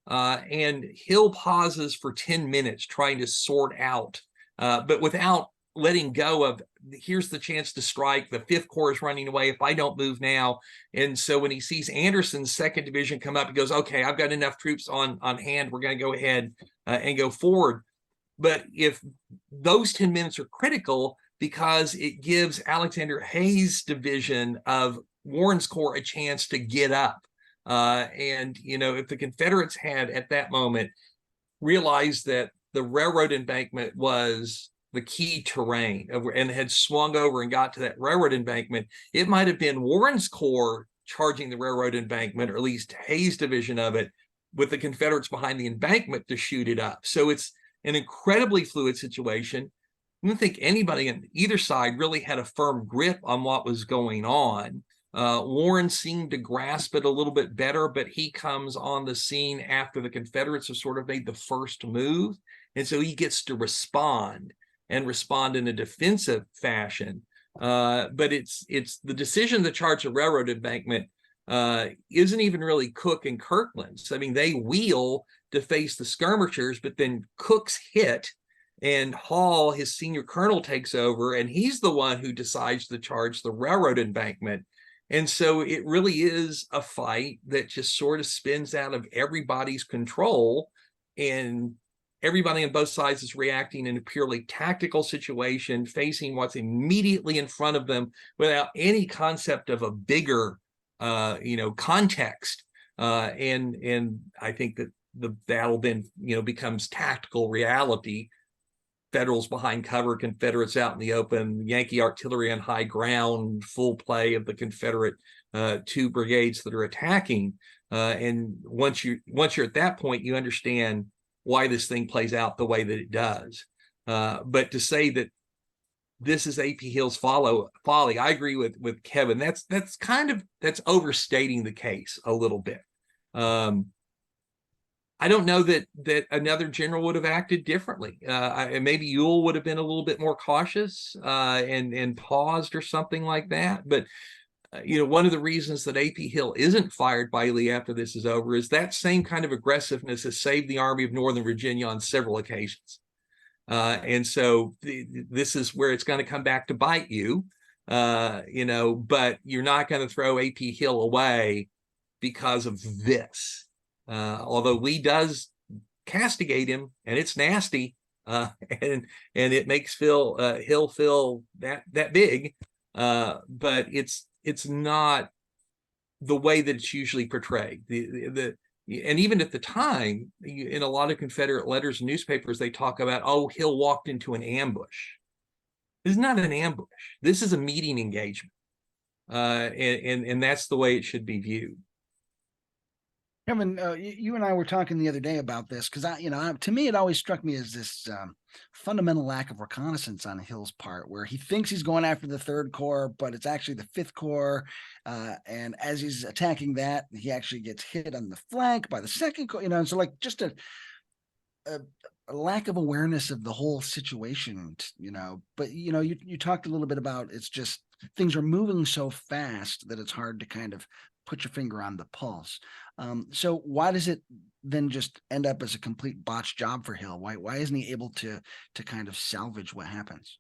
C: And Hill pauses for 10 minutes trying to sort out, but without letting go of, here's the chance to strike. The Fifth Corps is running away if I don't move now. And so when he sees Anderson's second division come up, he goes, okay, I've got enough troops on hand. We're going to go ahead and go forward. But if those 10 minutes are critical, because it gives Alexander Hayes' division of Warren's Corps a chance to get up. And if the Confederates had at that moment realized that the railroad embankment was the key terrain and had swung over and got to that railroad embankment, it might have been Warren's Corps charging the railroad embankment, or at least Hayes' division of it, with the Confederates behind the embankment to shoot it up. So it's an incredibly fluid situation. I don't think anybody on either side really had a firm grip on what was going on. Warren seemed to grasp it a little bit better, but he comes on the scene after the Confederates have sort of made the first move. And so he gets to respond in a defensive fashion. But it's the decision to charge the railroad embankment isn't even really Cook and Kirkland's. I mean, they wheel to face the skirmishers, but then Cook's hit, and Hall, his senior colonel, takes over, and he's the one who decides to charge the railroad embankment. And so it really is a fight that just sort of spins out of everybody's control, and everybody on both sides is reacting in a purely tactical situation, facing what's immediately in front of them without any concept of a bigger, context. And I think that the battle then, becomes tactical reality. Federals behind cover, Confederates out in the open, Yankee artillery on high ground, full play of the Confederate two brigades that are attacking. And once you're at that point, you understand why this thing plays out the way that it does. But to say that this is A.P. Hill's folly, I agree with Kevin. That's overstating the case a little bit. I don't know that another general would have acted differently. Maybe Ewell would have been a little bit more cautious and paused or something like that. But one of the reasons that A.P. Hill isn't fired by Lee after this is over is that same kind of aggressiveness has saved the Army of Northern Virginia on several occasions. And so this is where it's going to come back to bite you, but you're not going to throw A.P. Hill away because of this. Although Lee does castigate him, and it's nasty, and it makes Hill feel that big, but it's not the way that it's usually portrayed. And even at the time, in a lot of Confederate letters and newspapers, they talk about, Hill walked into an ambush. This is not an ambush. This is a meeting engagement. And that's the way it should be viewed.
A: Kevin, you and I were talking the other day about this because to me, it always struck me as this fundamental lack of reconnaissance on Hill's part, where he thinks he's going after the Third Corps, but it's actually the Fifth Corps. And as he's attacking that, he actually gets hit on the flank by the Second Corps. And so like just a lack of awareness of the whole situation. But you talked a little bit about it's just things are moving so fast that it's hard to kind of put your finger on the pulse. So why does it then just end up as a complete botched job for Hill? Why isn't he able to kind of salvage what happens?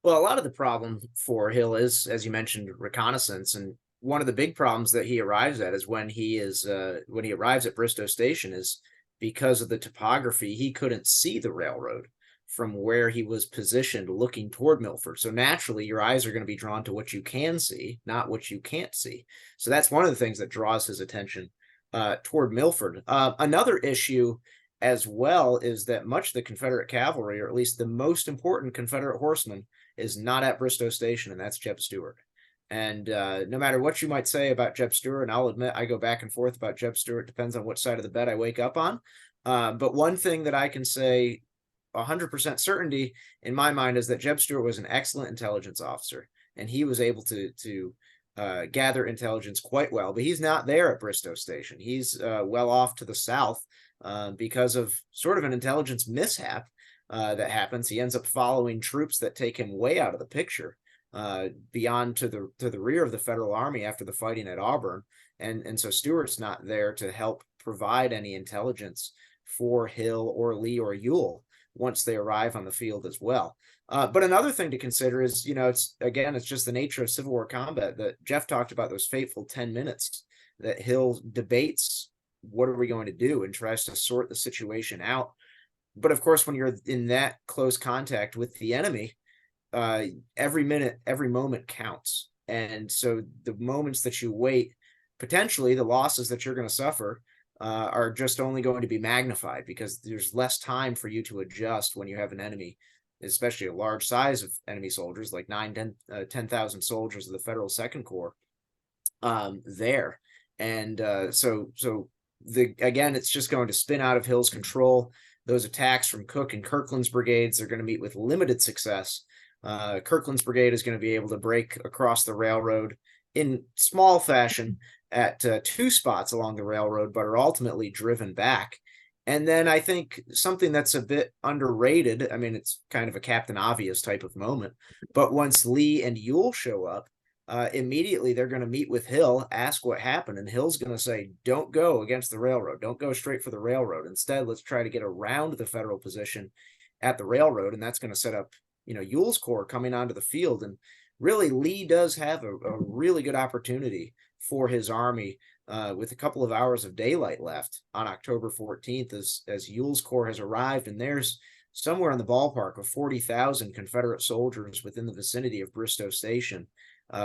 D: Well, a lot of the problem for Hill is, as you mentioned, reconnaissance. And one of the big problems that he arrives at is when he arrives at Bristoe Station is because of the topography, he couldn't see the railroad from where he was positioned looking toward Milford. So naturally, your eyes are going to be drawn to what you can see, not what you can't see. So that's one of the things that draws his attention toward Milford. Another issue as well is that much of the Confederate cavalry, or at least the most important Confederate horseman, is not at Bristoe Station, and that's Jeb Stuart. And no matter what you might say about Jeb Stuart, and I'll admit I go back and forth about Jeb Stuart, depends on which side of the bed I wake up on. But one thing that I can say 100% certainty in my mind is that Jeb Stuart was an excellent intelligence officer, and he was able to gather intelligence quite well. But he's not there at Bristoe Station. He's well off to the south because of sort of an intelligence mishap that happens. He ends up following troops that take him way out of the picture, beyond to the rear of the Federal Army after the fighting at Auburn, and so Stuart's not there to help provide any intelligence for Hill or Lee or Ewell once they arrive on the field as well. But another thing to consider is, it's just the nature of Civil War combat that Jeff talked about, those fateful 10 minutes that Hill debates, what are we going to do, and tries to sort the situation out. But of course, when you're in that close contact with the enemy, every minute, every moment counts. And so the moments that you wait, potentially the losses that you're going to suffer are just only going to be magnified because there's less time for you to adjust when you have an enemy, especially a large size of enemy soldiers, like 10,000 soldiers of the Federal Second Corps there. And again, it's just going to spin out of Hill's control. Those attacks from Cook and Kirkland's brigades are going to meet with limited success. Kirkland's brigade is going to be able to break across the railroad in small fashion at two spots along the railroad, but are ultimately driven back. And then I think something that's a bit underrated, I mean, it's kind of a Captain Obvious type of moment, but once Lee and Ewell show up, immediately they're going to meet with Hill, ask what happened, and Hill's going to say, don't go against the railroad. Don't go straight for the railroad. Instead, let's try to get around the Federal position at the railroad, and that's going to set up, Ewell's corps coming onto the field. And really, Lee does have a really good opportunity for his army with a couple of hours of daylight left on October 14th as Ewell's corps has arrived, and there's somewhere in the ballpark of 40,000 Confederate soldiers within the vicinity of Bristoe Station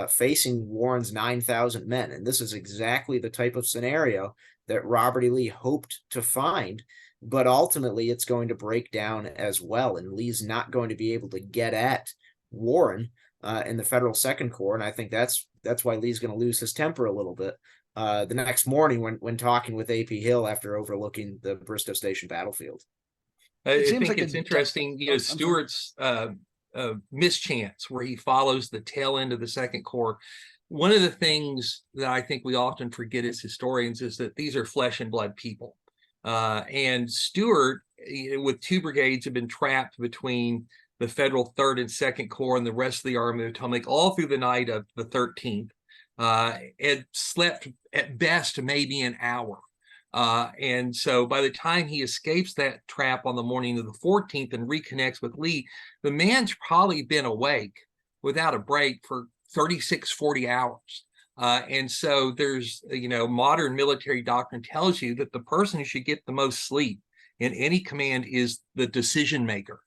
D: facing Warren's 9,000 men. And this is exactly the type of scenario that Robert E. Lee hoped to find, but ultimately it's going to break down as well, and Lee's not going to be able to get at Warren in the Federal Second Corps. And I think that's why Lee's going to lose his temper a little bit the next morning when talking with A.P. Hill after overlooking the Bristoe Station battlefield.
C: I think it's interesting, Stuart's mischance where he follows the tail end of the Second Corps. One of the things that I think we often forget as historians is that these are flesh and blood people. And Stuart, with two brigades, have been trapped between the Federal 3rd and 2nd Corps and the rest of the Army of the Potomac all through the night of the 13th. And slept at best maybe an hour. And so by the time he escapes that trap on the morning of the 14th and reconnects with Lee, the man's probably been awake without a break for 36, 40 hours. And so there's, modern military doctrine tells you that the person who should get the most sleep in any command is the decision maker,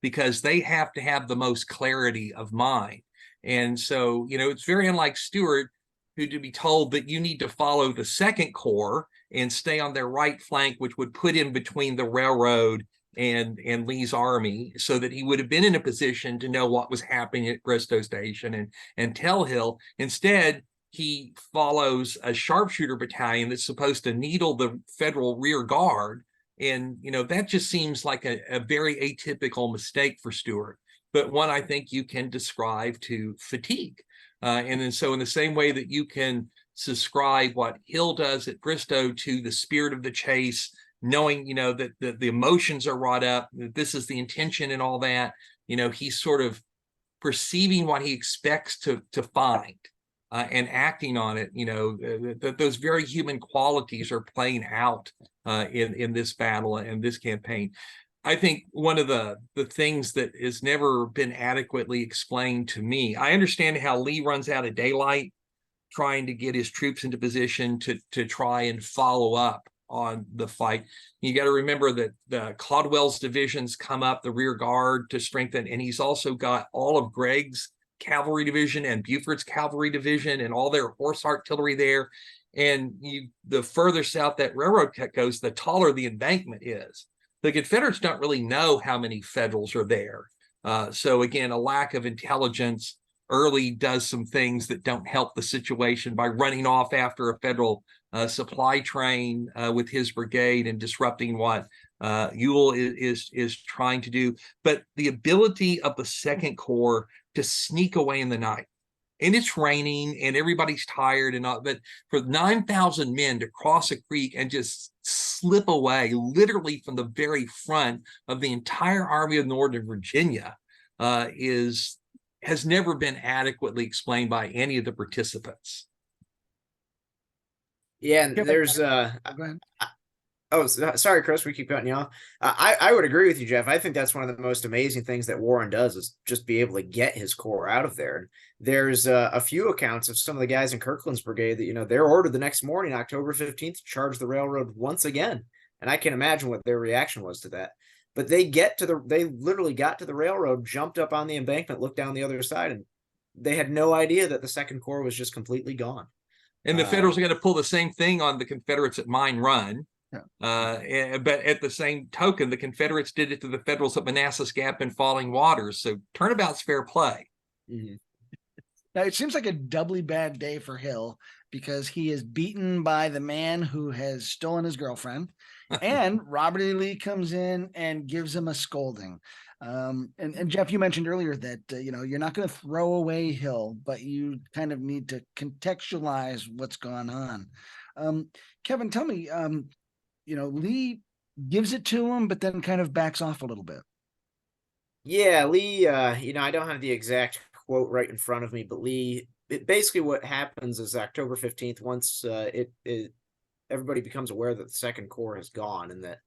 C: because they have to have the most clarity of mind. And so, it's very unlike Stuart, who to be told that you need to follow the Second Corps and stay on their right flank, which would put him between the railroad and Lee's army, so that he would have been in a position to know what was happening at Bristoe Station and tell Hill. Instead, he follows a sharpshooter battalion that's supposed to needle the federal rear guard. And, that just seems like a very atypical mistake for Stuart, but one I think you can describe to fatigue. And then so in the same way that you can subscribe what Hill does at Bristow to the spirit of the chase, knowing, that the emotions are wrought up, that this is the intention and all that, he's sort of perceiving what he expects to find. And acting on it, those very human qualities are playing out in this battle and this campaign. I think one of the things that has never been adequately explained to me, I understand how Lee runs out of daylight trying to get his troops into position to try and follow up on the fight. You got to remember that the Caldwell's divisions come up the rear guard to strengthen, and he's also got all of Gregg's cavalry division and Buford's cavalry division and all their horse artillery there. And the further south that railroad cut goes, the taller the embankment is. The Confederates don't really know how many Federals are there. So again, a lack of intelligence. Early does some things that don't help the situation by running off after a Federal supply train with his brigade and disrupting what Ewell is trying to do. But the ability of the Second Corps to sneak away in the night, and it's raining and everybody's tired and all, but for 9,000 men to cross a creek and just slip away literally from the very front of the entire Army of Northern Virginia has never been adequately explained by any of the participants.
D: Yeah, and there's
A: Go ahead.
D: Oh, sorry, Chris, we keep cutting you off. I would agree with you, Jeff. I think that's one of the most amazing things that Warren does is just be able to get his corps out of there. And there's a few accounts of some of the guys in Kirkland's brigade that, they're ordered the next morning, October 15th, to charge the railroad once again. And I can imagine what their reaction was to that. But they literally got to the railroad, jumped up on the embankment, looked down the other side, and they had no idea that the Second Corps was just completely gone.
C: And the Federals are going to pull the same thing on the Confederates at Mine Run. Yeah. But at the same token, the Confederates did it to the Federals at Manassas Gap and Falling Waters. So turnabout's fair play.
D: Mm-hmm.
A: Now, it seems like a doubly bad day for Hill because he is beaten by the man who has stolen his girlfriend, and Robert E. Lee comes in and gives him a scolding. And Jeff, you mentioned earlier that, you're not going to throw away Hill, but you kind of need to contextualize what's going on. Kevin, tell me, Lee gives it to him, but then kind of backs off a little bit.
D: Yeah, Lee, I don't have the exact quote right in front of me, but Lee, basically what happens is October 15th, once everybody becomes aware that the Second Corps has gone and that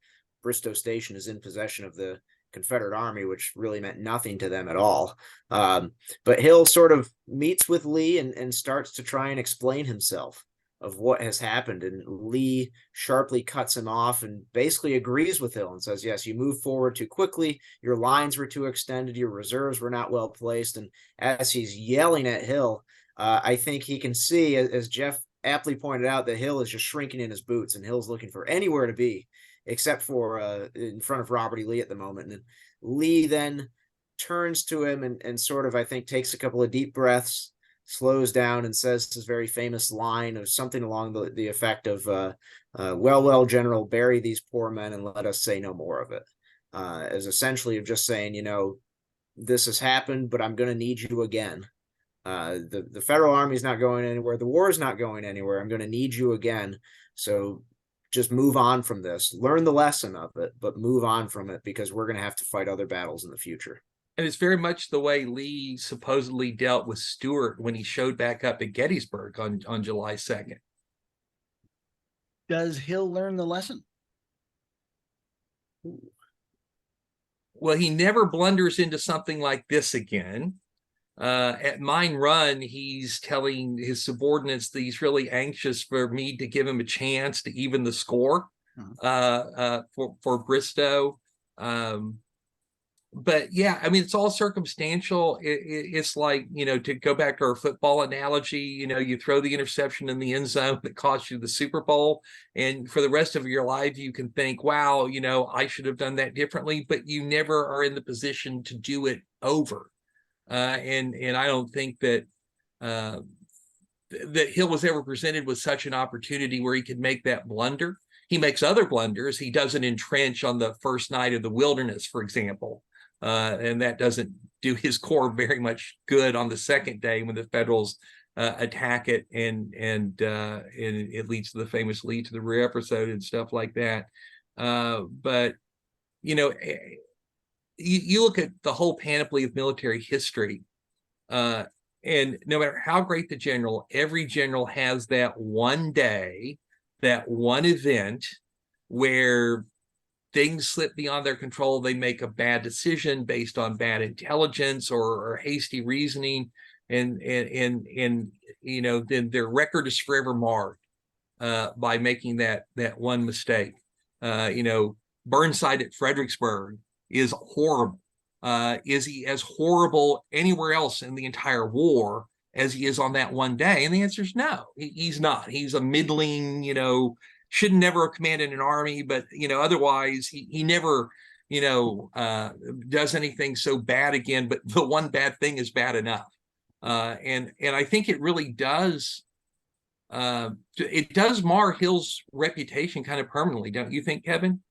D: Bristoe Station is in possession of the Confederate Army, which really meant nothing to them at all. But Hill sort of meets with Lee and starts to try and explain himself of what has happened. And Lee sharply cuts him off and basically agrees with Hill and says, yes, you moved forward too quickly. Your lines were too extended. Your reserves were not well placed. And as he's yelling at Hill, I think he can see, as Jeff aptly pointed out, that Hill is just shrinking in his boots, and Hill's looking for anywhere to be except for in front of Robert E. Lee at the moment. And Lee then turns to him and sort of, I think, takes a couple of deep breaths, slows down, and says his very famous line of something along the effect of, well, General, bury these poor men and let us say no more of it. As essentially of just saying, this has happened, but I'm going to need you again. The Federal Army is not going anywhere. The war is not going anywhere. I'm going to need you again. So just move on from this, learn the lesson of it, but move on from it, because we're going to have to fight other battles in the future.
C: And it's very much the way Lee supposedly dealt with Stuart when he showed back up at Gettysburg on July 2nd.
A: Does Hill learn the lesson?
C: Well, he never blunders into something like this again. At Mine Run, he's telling his subordinates that he's really anxious for Meade to give him a chance to even the score for Bristow. but yeah, I mean, it's all circumstantial. It's like, to go back to our football analogy, you throw the interception in the end zone that cost you the Super Bowl. And for the rest of your life, you can think, wow, I should have done that differently, but you never are in the position to do it over. And I don't think that that Hill was ever presented with such an opportunity where he could make that blunder. He makes other blunders. He doesn't entrench on the first night of the Wilderness, for example. And that doesn't do his corps very much good on the second day when the Federals attack it, and it leads to the famous Lee to the rear episode and stuff like that. But you look at the whole panoply of military history, and no matter how great the general, every general has that one day, that one event where things slip beyond their control. They make a bad decision based on bad intelligence or hasty reasoning, and then their record is forever marred by making that one mistake. Burnside at Fredericksburg is horrible. Is he as horrible anywhere else in the entire war as he is on that one day? And the answer is no, he's not. He's a middling, should never have commanded an army, but otherwise he never does anything so bad again. But the one bad thing is bad enough, and I think it really does. It does mar Hill's reputation kind of permanently, don't you think, Kevin?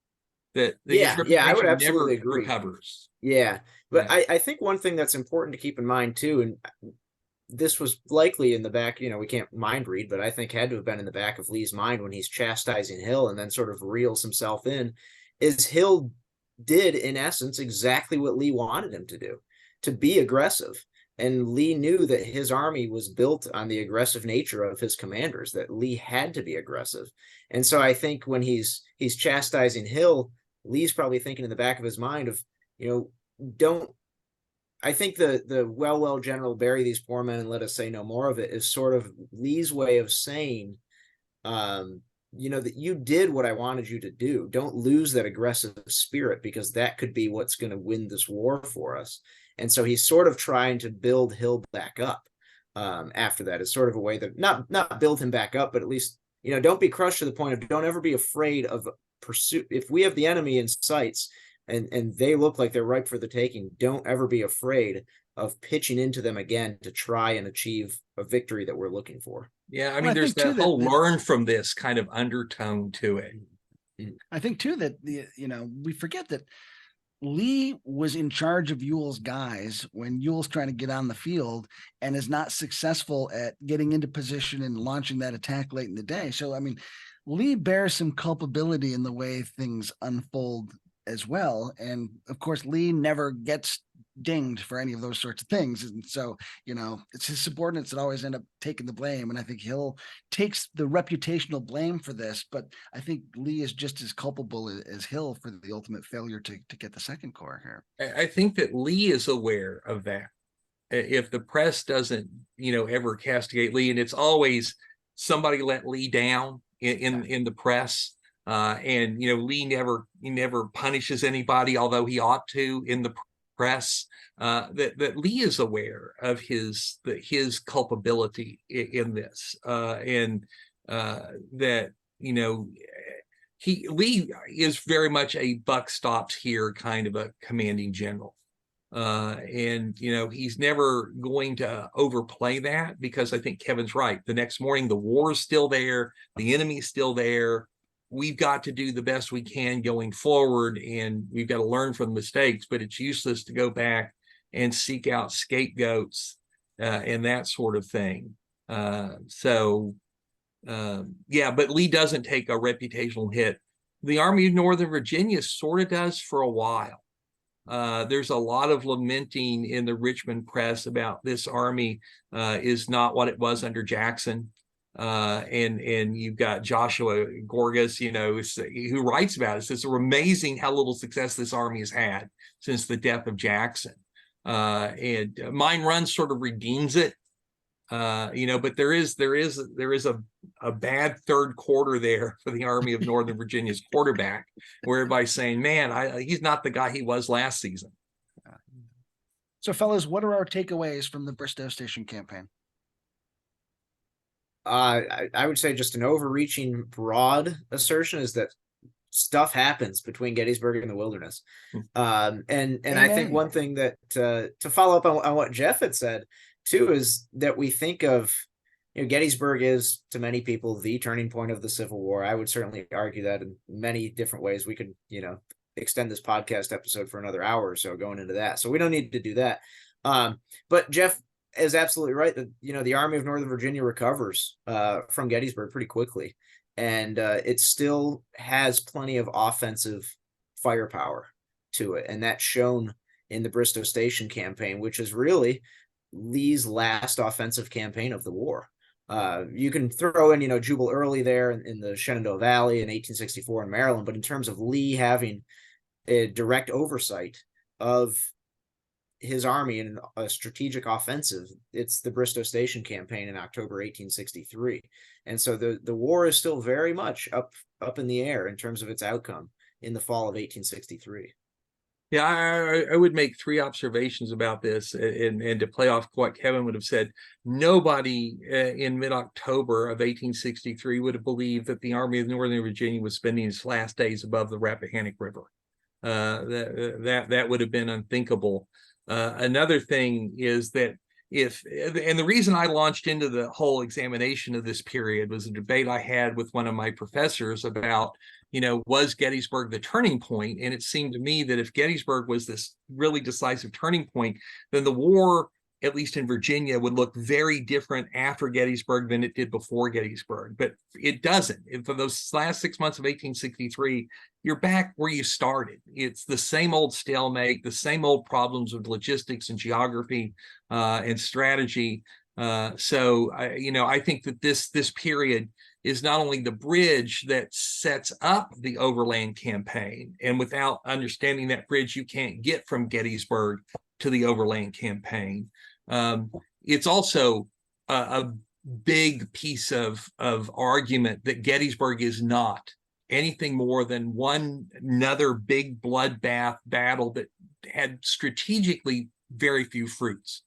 C: That
D: Yeah, I would absolutely
C: never
D: agree.
C: recovers.
D: Yeah, but
C: Yeah.
D: I think one thing that's important to keep in mind too, and this was likely in the back, we can't mind read, but I think had to have been in the back of Lee's mind when he's chastising Hill and then sort of reels himself in, is Hill did in essence exactly what Lee wanted him to do, to be aggressive. And Lee knew that his army was built on the aggressive nature of his commanders, that Lee had to be aggressive. And so I think when he's chastising Hill, Lee's probably thinking in the back of his mind of, don't. I think the well, General, bury these poor men and let us say no more of it is sort of Lee's way of saying, that you did what I wanted you to do. Don't lose that aggressive spirit, because that could be what's going to win this war for us. And so he's sort of trying to build Hill back up after that. It's sort of a way that not build him back up, but at least, don't be crushed to the point of don't ever be afraid of pursuit. If we have the enemy in sights and they look like they're ripe for the taking, don't ever be afraid of pitching into them again to try and achieve a victory that we're looking for.
C: Yeah, I mean, there's that whole learn from this kind of undertone to it.
A: I think too that we forget that Lee was in charge of Ewell's guys when Ewell's trying to get on the field and is not successful at getting into position and launching that attack late in the day. So, I mean, Lee bears some culpability in the way things unfold as well. And of course, Lee never gets dinged for any of those sorts of things. And so, it's his subordinates that always end up taking the blame. And I think Hill takes the reputational blame for this, but I think Lee is just as culpable as Hill for the ultimate failure to get the Second Corps here.
C: I think that Lee is aware of that. If the press doesn't, ever castigate Lee, and it's always somebody let Lee down in the press. And Lee never punishes anybody, although he ought to in the press. That Lee is aware of his culpability in this, and that Lee is very much a buck stops here kind of a commanding general. And he's never going to overplay that, because I think Kevin's right. The next morning, the war is still there, the enemy's still there. We've got to do the best we can going forward, and we've got to learn from the mistakes, but it's useless to go back and seek out scapegoats and that sort of thing. But Lee doesn't take a reputational hit. The Army of Northern Virginia sort of does for a while. There's a lot of lamenting in the Richmond press about this army is not what it was under Jackson. And you've got Joshua Gorgas, who writes about it. Says it's amazing how little success this army has had since the death of Jackson. And Mine Run sort of redeems it. But there is a bad third quarter there for the Army of Northern Virginia's quarterback, where everybody's saying, man, he's not the guy he was last season.
A: So, fellas, what are our takeaways from the Bristoe Station campaign?
D: I would say just an overreaching broad assertion is that stuff happens between Gettysburg and the Wilderness. And I think
A: Amen.
D: one thing that to follow up on what Jeff had said too is that we think of, Gettysburg is to many people the turning point of the Civil War. I would certainly argue that in many different ways. We could, extend this podcast episode for another hour or so going into that. So we don't need to do that. But Jeff is absolutely right that, the Army of Northern Virginia recovers from Gettysburg pretty quickly. And it still has plenty of offensive firepower to it. And that's shown in the Bristoe Station campaign, which is really Lee's last offensive campaign of the war. You can throw in, Jubal Early there in the Shenandoah Valley in 1864 in Maryland. But in terms of Lee having a direct oversight of his army in a strategic offensive, it's the Bristoe Station campaign in October 1863. And so the war is still very much up in the air in terms of its outcome in the fall of 1863.
C: Yeah, I would make three observations about this, and to play off what Kevin would have said. Nobody in mid-October of 1863 would have believed that the Army of Northern Virginia was spending its last days above the Rappahannock River. That would have been unthinkable. Another thing is that and the reason I launched into the whole examination of this period was a debate I had with one of my professors about, was Gettysburg the turning point? And it seemed to me that if Gettysburg was this really decisive turning point, then the war, at least in Virginia, would look very different after Gettysburg than it did before Gettysburg. But it doesn't. And for those last 6 months of 1863, you're back where you started. It's the same old stalemate, the same old problems of logistics and geography and strategy. So I think that this period is not only the bridge that sets up the overland campaign, and without understanding that bridge, you can't get from Gettysburg to the overland campaign. It's also a big piece of argument that Gettysburg is not anything more than another big bloodbath battle that had strategically very few fruits.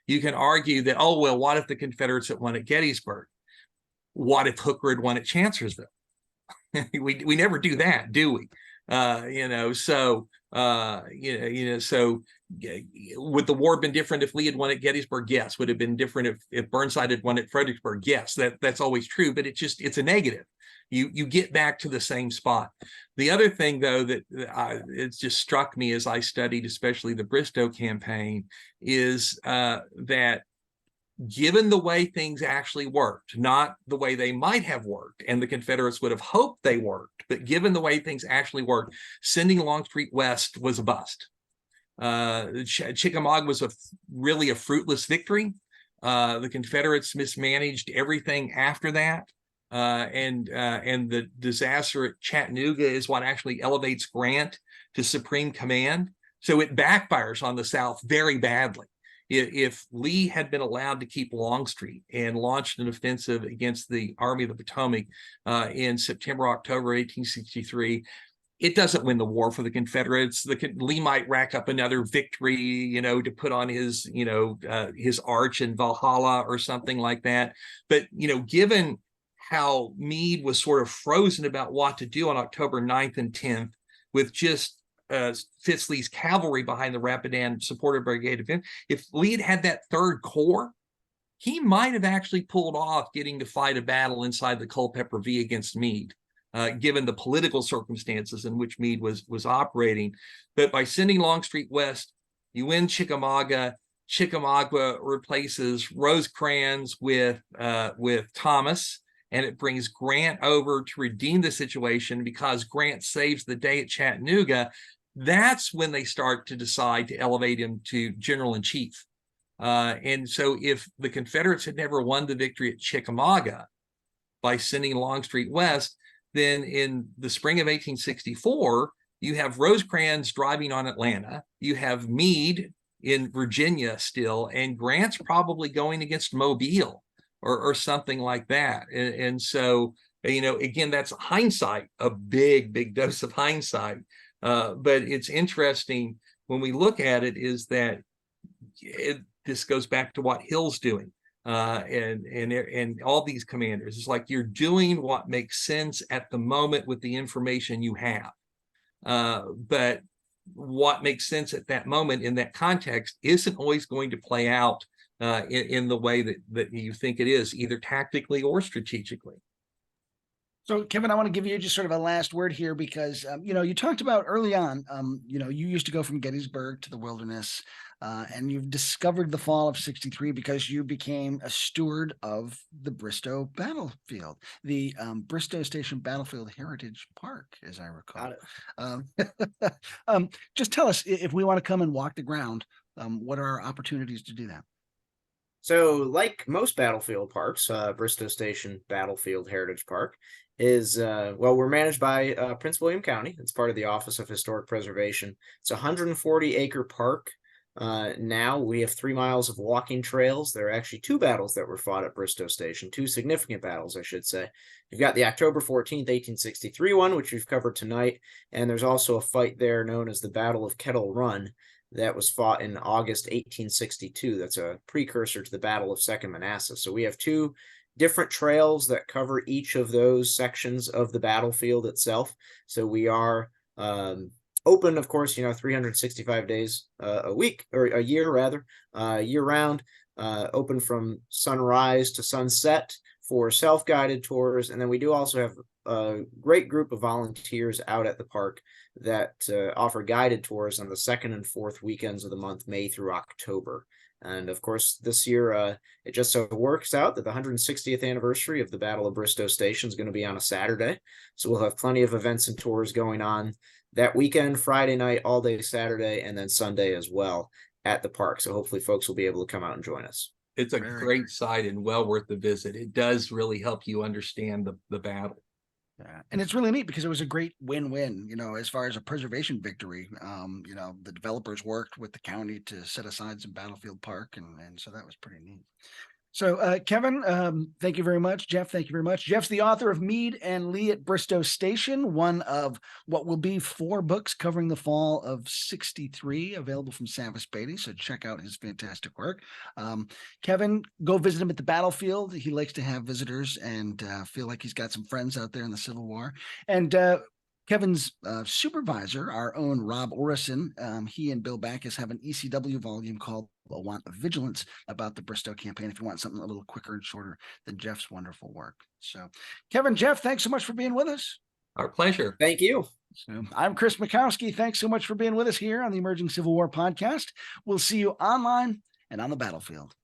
C: You can argue that, oh, well, what if the Confederates had won at Gettysburg? What if Hooker had won at Chancellorsville? we never do that, do we? So would the war have been different if Lee had won at Gettysburg? Yes. Would it have been different if Burnside had won at Fredericksburg? Yes. That's always true, but it's a negative. You get back to the same spot. The other thing, though, that it just struck me as I studied, especially the Bristoe campaign, is that given the way things actually worked, not the way they might have worked, and the Confederates would have hoped they worked, but given the way things actually worked, sending Longstreet west was a bust. Chickamauga was really a fruitless victory. The Confederates mismanaged everything after that. And the disaster at Chattanooga is what actually elevates Grant to supreme command. So it backfires on the South very badly. If Lee had been allowed to keep Longstreet and launched an offensive against the Army of the Potomac in September, October 1863, it doesn't win the war for the Confederates. Lee might rack up another victory, to put on his, his arch in Valhalla or something like that. But, given how Meade was sort of frozen about what to do on October 9th and 10th with just Fitz Lee's cavalry behind the Rapidan supported brigade of him. If Lee had that third corps, he might have actually pulled off getting to fight a battle inside the Culpeper V against Meade, given the political circumstances in which Meade was operating. But by sending Longstreet west, you win Chickamauga. Chickamauga replaces Rosecrans with Thomas, and it brings Grant over to redeem the situation because Grant saves the day at Chattanooga. That's when they start to decide to elevate him to general-in-chief. And so if the Confederates had never won the victory at Chickamauga by sending Longstreet west, then in the spring of 1864, you have Rosecrans driving on Atlanta. You have Meade in Virginia still, and Grant's probably going against Mobile or something like that. And so, again, that's hindsight, a big dose of hindsight. But it's interesting when we look at it is that this goes back to what Hill's doing, and all these commanders. It's like you're doing what makes sense at the moment with the information you have. But what makes sense at that moment in that context isn't always going to play out in the way that you think it is, either tactically or strategically.
A: So, Kevin, I want to give you just sort of a last word here because, you talked about early on, you used to go from Gettysburg to the Wilderness, and you've discovered the fall of 63 because you became a steward of the Bristow battlefield, the Bristoe Station Battlefield Heritage Park, as I recall. Just tell us, if we want to come and walk the ground, what are our opportunities to do that?
D: So, like most battlefield parks, Bristow Station Battlefield Heritage Park is, we're managed by Prince William County. It's part of the Office of Historic Preservation. It's a 140-acre park. Now we have 3 miles of walking trails. There are actually 2 battles that were fought at Bristow Station, 2 significant battles, I should say. You've got the October 14th, 1863 one, which we've covered tonight, and there's also a fight there known as the Battle of Kettle Run that was fought in August 1862. That's a precursor to the Battle of Second Manassas. So we have 2 different trails that cover each of those sections of the battlefield itself. So we are open, of course, 365 days a week, or a year rather, year round, open from sunrise to sunset for self-guided tours. And then we do also have a great group of volunteers out at the park that offer guided tours on the 2nd and 4th weekends of the month, May through October. And of course, this year, it just so works out that the 160th anniversary of the Battle of Bristoe Station is going to be on a Saturday. So we'll have plenty of events and tours going on that weekend, Friday night, all day Saturday, and then Sunday as well at the park. So hopefully folks will be able to come out and join us.
C: It's a great site and well worth the visit. It does really help you understand the battle.
A: Yeah. And it's really neat because it was a great win-win, as far as a preservation victory. The developers worked with the county to set aside some battlefield park. And so that was pretty neat. So, Kevin, thank you very much. Jeff, thank you very much. Jeff's the author of Meade and Lee at Bristoe Station, one of what will be 4 books covering the fall of 63, available from Savas Beatty. So check out his fantastic work. Kevin, go visit him at the battlefield. He likes to have visitors and feel like he's got some friends out there in the Civil War. And Kevin's supervisor, our own Rob Orison, he and Bill Backus have an ECW volume called A Want of Vigilance about the Bristow campaign, if you want something a little quicker and shorter than Jeff's wonderful work. So, Kevin, Jeff, thanks so much for being with us.
C: Our pleasure.
D: Thank you.
A: So, I'm Chris Mackowski. Thanks so much for being with us here on the Emerging Civil War podcast. We'll see you online and on the battlefield.